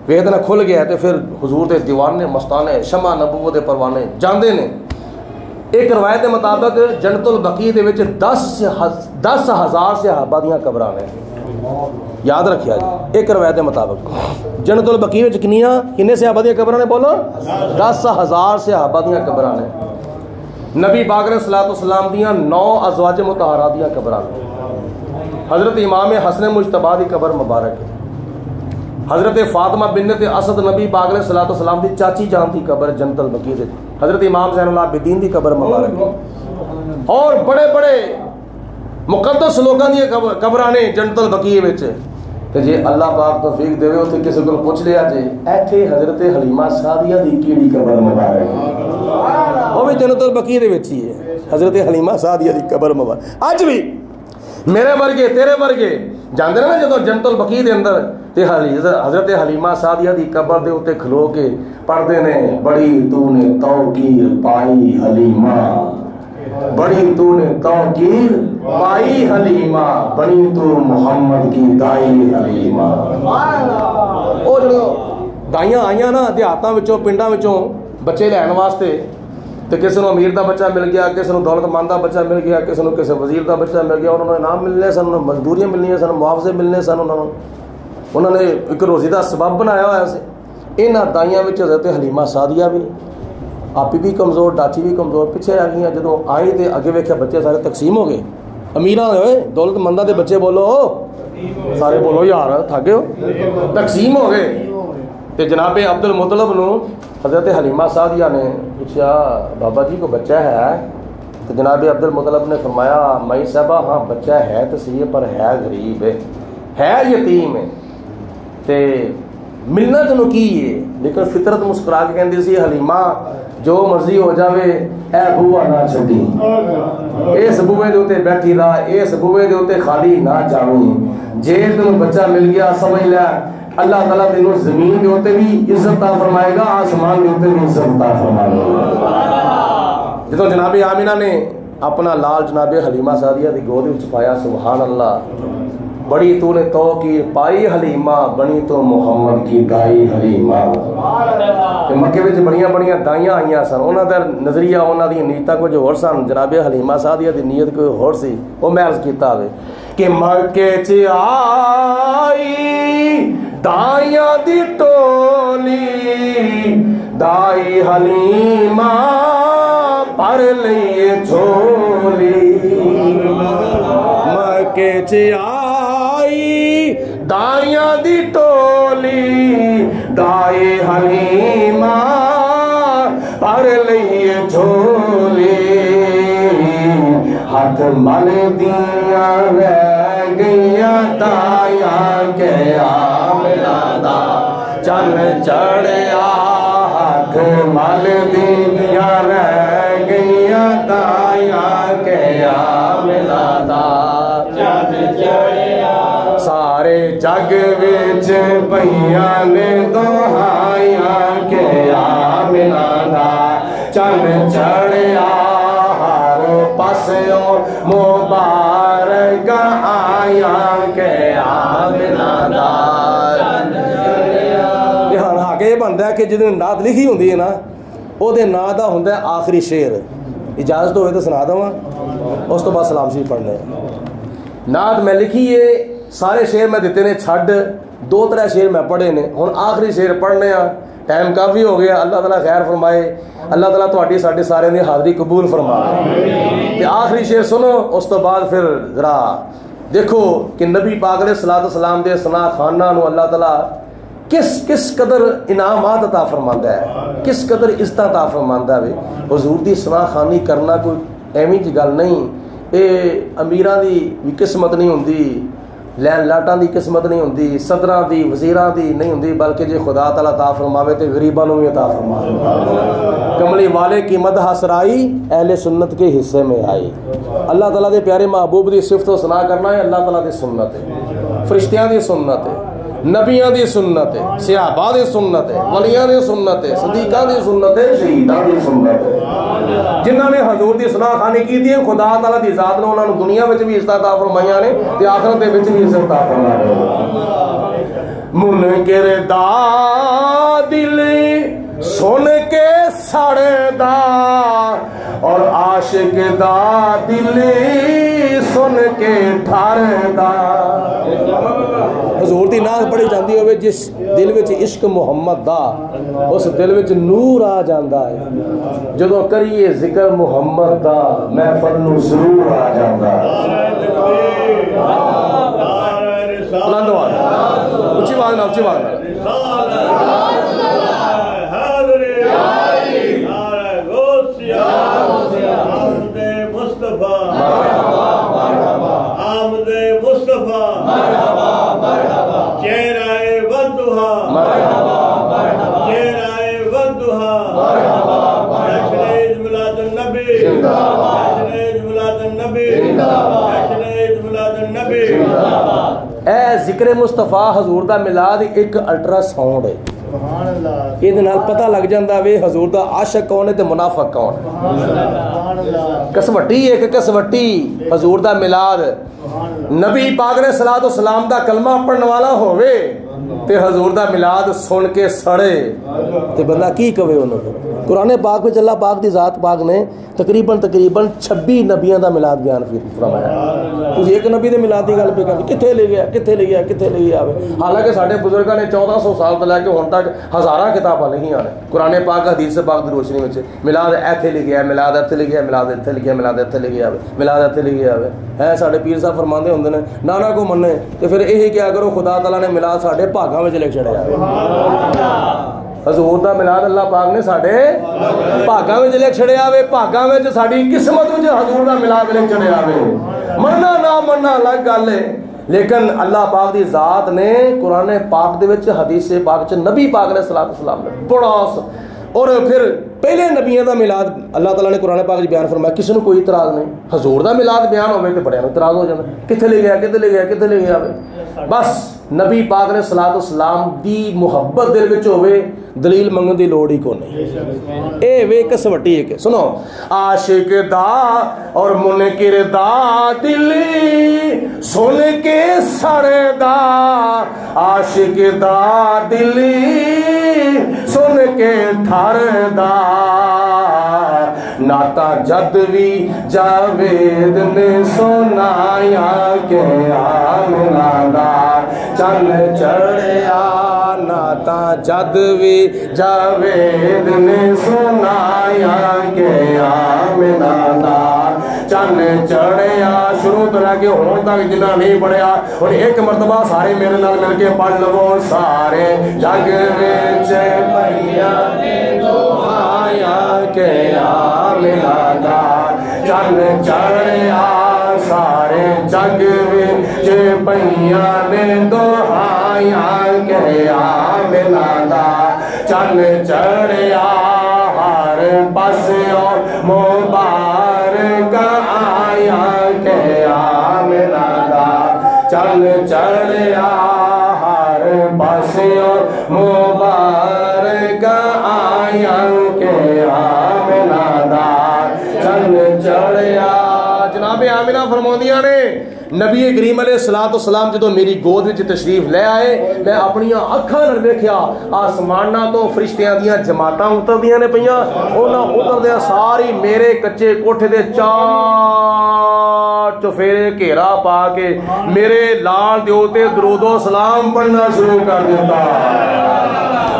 ویدنا کھل گیا تو پھر حضور دے دیوانے مستانے شمع نبوت دے پروانے جاندے نے. ایک روایت کے مطابق جنت البقی دے وچ 10,000 صحابہ دیاں قبراں نے. یاد رکھیا جی, ایک روایت کے مطابق جنت البقی وچ کنے صحابہ دیاں قبراں نے بولو 10,000 صحابہ دیاں قبراں نے. نبی پاک علیہ الصلوۃ والسلام دیاں 9 ازواج مطہرات دیاں قبراں نے. حضرت امام حسن مجتبی دی قبر مبارک ہے. حضرت فاطمہ بنت اسد نبی پاک علیہ الصلوۃ والسلام دی چاچی جان دی قبر جنت البقیع دے. حضرت امام زین العابدین دی قبر مبارک ہے. اور بڑے بڑے مقدس لوگاں دی قبراں نے جنت البقیع وچ. تے جے اللہ پاک توفیق دے اوتھے کسی کول پوچھ لیا جے ایتھے حضرت حلیمہ سعدیہ دی کیڑی قبر مبارک ہے, وہ بھی جنت البقیع دے وچ ہی ہے. حضرت حلیمہ سعدیہ دی قبر مبارک. اج بھی میرے ورگے تیرے ورگے جاندے نا جدوں جنت البقیع دے اندر تے حضرت حلیمہ سعدیہ دی قبر دے اوتے کھلو کے پڑھدے نے بڑی تو نے توقیر پائی حلیمہ, بڑی تو نے توقیر پائی حلیمہ, بڑی تو محمد کی دائی حلیمہ. او جڑے دائیاں آئیاں نا دیہاتاں وچوں پنڈاں وچوں بچے لین واسطے, تے کسی نو امیر دا بچہ مل گیا, کسی نو دولت مند دا بچہ مل گیا, کسی نو کسی وزیر دا بچہ مل گیا, انہوں نے انعام ملنے سن, مزدوریاں ملنیاں سن, معاوضے ملنے سن, انہوں نے ایک روزی دا سبب بنایا ہوا سی. انہاں دائیاں وچ حضرت حلیمہ سعدیہ بھی آپ بھی کمزور, ڈاچی بھی کمزور, پیچھے آ گئی. جدوں آئی تے اگے ویکھیا بچے سارے تقسیم ہو گئے. امیراں ہوئے دولت منداں دے بچے بولو سارے بولو یار تھک ہو, تقسیم ہو گئے. تے جناب عبد المطلب نو حضرت حلیمہ سعدیہ نے پوچھا بابا جی کو بچہ ہے؟ تو جناب عبد المطلب نے فرمایا مائی صاحبہ ہاں بچہ ہے تو صحیح پر ہے غریب ہے یتیم ہے, تے ملنا تو کی ہے, لیکن فطرت مسکرا کے کہندی سی حلیمہ جو مرضی ہو جاوے اے بوا نہ چھڈی, اس بوئے دے اوتے بیٹھی رہا, اس بوئے دے اوتے خالی نہ جاویں. جے تینوں بچہ مل گیا سمجھ لے اللہ تعالیٰ تینوں زمین کے ہوتے بھی عزت عطا فرمائے گا, آسمان کے ہوتے بھی عزت عطا فرمائے گا. جدوں جناب آمینہ نے اپنا لال جناب حلیمہ سعدیہ دی گود وچ پایا, سبحان اللہ, بڑی تو نے توقیر پائی حلیمہ, بنی تو محمد کی دائی حلیمہ. مکے وچ بڑیاں بڑیاں دائیاں آئیاں سن, انہاں دا نظریہ انہاں دی نیتاں کچھ ہور سن, جناب حلیمہ سعدیہ دی نیت کوئی ہور سی. وہ میں عرض کیتا ہوئے کہ مکے چ آئی دائیاں دی ٹولی, دائی حلیمہ پر لئیے جھولی. مکے چ آئی دائیاں دی ٹولی, دائی حلیمہ پر لئیے جھولی. ہاتھ مل دیاں رہ گئیاں دائیاں کے چن چڑھیا, ہاتھ مل دیاں رہ گئیاں دائیاں کے ملادا, چن چڑھیا سارے جگ وچ پئیاں نے دہائیاں کے ملادا. چن چڑھیا ہر پاسوں مبارک آیاں کے ملادا. یہ بنتا ہے کہ جن نعت لکھی ہوندی ہے نا وہ نام کا ہوتا ہے آخری شعر. اجازت ہوئے تو سنا دوا, اس تو بعد سلام شریف پڑھنے. نعت میں لکھی ہے, سارے شعر میں دیتے نے چھڈ 2-3 شعر میں پڑھے نے, ہن آخری شعر پڑھنے آ. ٹائم کافی ہو گیا, اللہ تعالیٰ خیر فرمائے, اللہ تعالیٰ تہاڈی ساڈے سارے دی حاضری قبول فرمائے. تے آخری شعر سنو, اس تو بعد پھر ذرا دیکھو کہ نبی پاک علیہ الصلوۃ والسلام دے سنا خانہ نو اللہ تعالیٰ کس قدر انعامات عطا فرماندا ہے، کس قدر عزت عطا فرماندا ہے۔ حضور دی سنا خانی کرنا کوئی ایویں جی گل نہیں، اے امیراں دی بھی قسمت نہیں ہوندی، لین لاٹاں دی قسمت نہیں ہوندی، صدراں دی وزیراں دی نہیں ہوندی، بلکہ جے خدا تعالیٰ عطا فرماوے تے غریباں نوں بھی عطا فرماوے۔ کملی والے کی مدح سرائی اہل سنت کے حصے میں آئی۔ اللہ تعالیٰ دے پیارے محبوب دی صفت و ثنا کرنا ہے اللہ تعالیٰ دی سنت ہے، فرشتیاں دی سنت ہے، نبیاں دی سنت ہے، صحابہ دی سنت ہے، ولیاں دی سنت ہے، صدیقاں دی سنت ہے، شہیداں دی سنت ہے۔ جنہاں نے حضور دی سنا خانی کی دی خدا تعالیٰ دی ذات نے انہاں نوں دنیا وچ بھی عزت عطا فرمائیاں نے تے آخرت دے وچ بھی عزت عطا فرمائے۔ منکر دا دل سن کے سڑے دا اور عاشق دا دل سن کے ٹھارے دا۔ حضور دی نعت پڑھی جاندی ہوئے جس دل وچ عشق محمد دا اس دل وچ نور آ جاندا ہے، جدوں کریے ذکر محمد دا محفل نو ضرور آ جاندا ہے۔ اچھی بات نہ اچھی بات نہ اے ذکر مصطفیٰ حضور دا میلاد ایک الٹرا ساؤنڈ ہے، یہ پتہ لگ جاندہ وے حضور دا عاشق کون ہے تے منافق کون ہے۔ کسوٹی ایک کسوٹی حضور دا میلاد نبی پاک علیہ الصلوۃ والسلام دا کلمہ پڑھن والا ہووے تے حضور دا میلاد سن کے سڑے تے بندہ کی کہے انہوں۔ قرآن پاک میں اللہ پاک دی ذات پاک نے تقریباً 26 نبیاں دا میلاد بیان فرمایا۔ تسی ایک نبی دے میلاد دی گل پہ کر کتھے لے گیا کتھے لے گیا کتھے لے گیا۔ حالانکہ ساڈے بزرگاں نے 1400 سال تو لے کے ہن تک ہزاراں کتاباں لکھیاں نے قرآن پاک حدیث پاک دی روشنی وچ، میلاد ایتھے لکھیا، میلاد ایتھے لکھیا، میلاد ایتھے لکھیا، میلاد ایتھے لکھیا، میلاد ایتھے لکھیا ہے۔ ساڈے پیر صاحب فرماندے ہوندے نے نانا کو مننے تے پھر یہی کیا کرو خدا تعالیٰ نے میلاد ساڈے بھاگاں وچ لکھ چھڑیا۔ حضور دا میلاد اللہ پاک نے ساڈے بھاگاں وچ لکھ چھڑیا وے، بھاگاں وچ ساڈی قسمت وچ حضور دا میلاد لکھ چھڑیا وے۔ مننا نہ مننا الگ گل ہے، لیکن اللہ پاک دی ذات نے قرآن پاک دے وچ حدیث پاک چ نبی پاک علیہ الصلوۃ والسلام نے بڑا اور پھر پہلے نبیوں دا میلاد اللہ تعالیٰ نے قرآن پاک بیان فرمایا، کسی نے کوئی اعتراض نہیں۔ حضور دا میلاد بیان ہوئے تو بڑے اعتراض ہو جاتا کتنے لے گیا کتنے لے گیا کتنے لے گیا۔ بس نبی پاک نے صلاۃ والسلام دی محبت دل وچ ہوئے دلیل منگن دی لوڑ ہی کو نہیں۔ اے وے کسوٹی ہے کہ سنو عاشق دا اور منکر دا دل سن کے سڑے دا، عاشق دا دل سن کے ٹھر دا، ناتا جد بھی جاوید نے سنایا کہ آمنہ دا چن چڑھیا، ناتا جد بھی جاوید نے سنایا کہ آمنہ دا چن چڑھیا۔ شروع تو لے کے ہون تک جنہ نہیں پڑھیا اور ایک مرتبہ سارے میرے نال مل کے پڑھ لو، سارے جگ وچ پئیا نے دعایا کہ آمنہ دا چن چڑھیا، سارے جگ وچ پئیا نے دعایا کہ آمنہ دا چن چڑھیا، ہر پاسوں مبارک آیا کہ آمنہ دا چن چڑھیا، ہر پاسوں مبارک آیا کہ آمنہ دا چن چڑھیا۔ جناب آمنہ فرماندیاں نے نبی کریم علیہ الصلوۃ والسلام جدوں میری گود وچ تشریف لے آئے، میں اپنی اکھاں نال ویکھیا آسماناں تو فرشتیاں دیاں جماعتاں اتردیاں نے پئیاں، انہاں اتردیاں ساری میرے کچے کوٹھے دے چار چفیرے گھیرا پا کے میرے لال دیوتے درود و سلام پڑھنا شروع کر دیتا.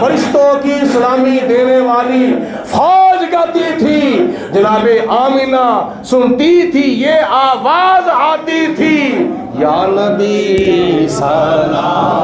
فرشتوں کی سلامی دینے والی فوج گاتی تھی. جناب آمینہ سنتی تھی یہ آواز آتی تھی, یا نبی سلام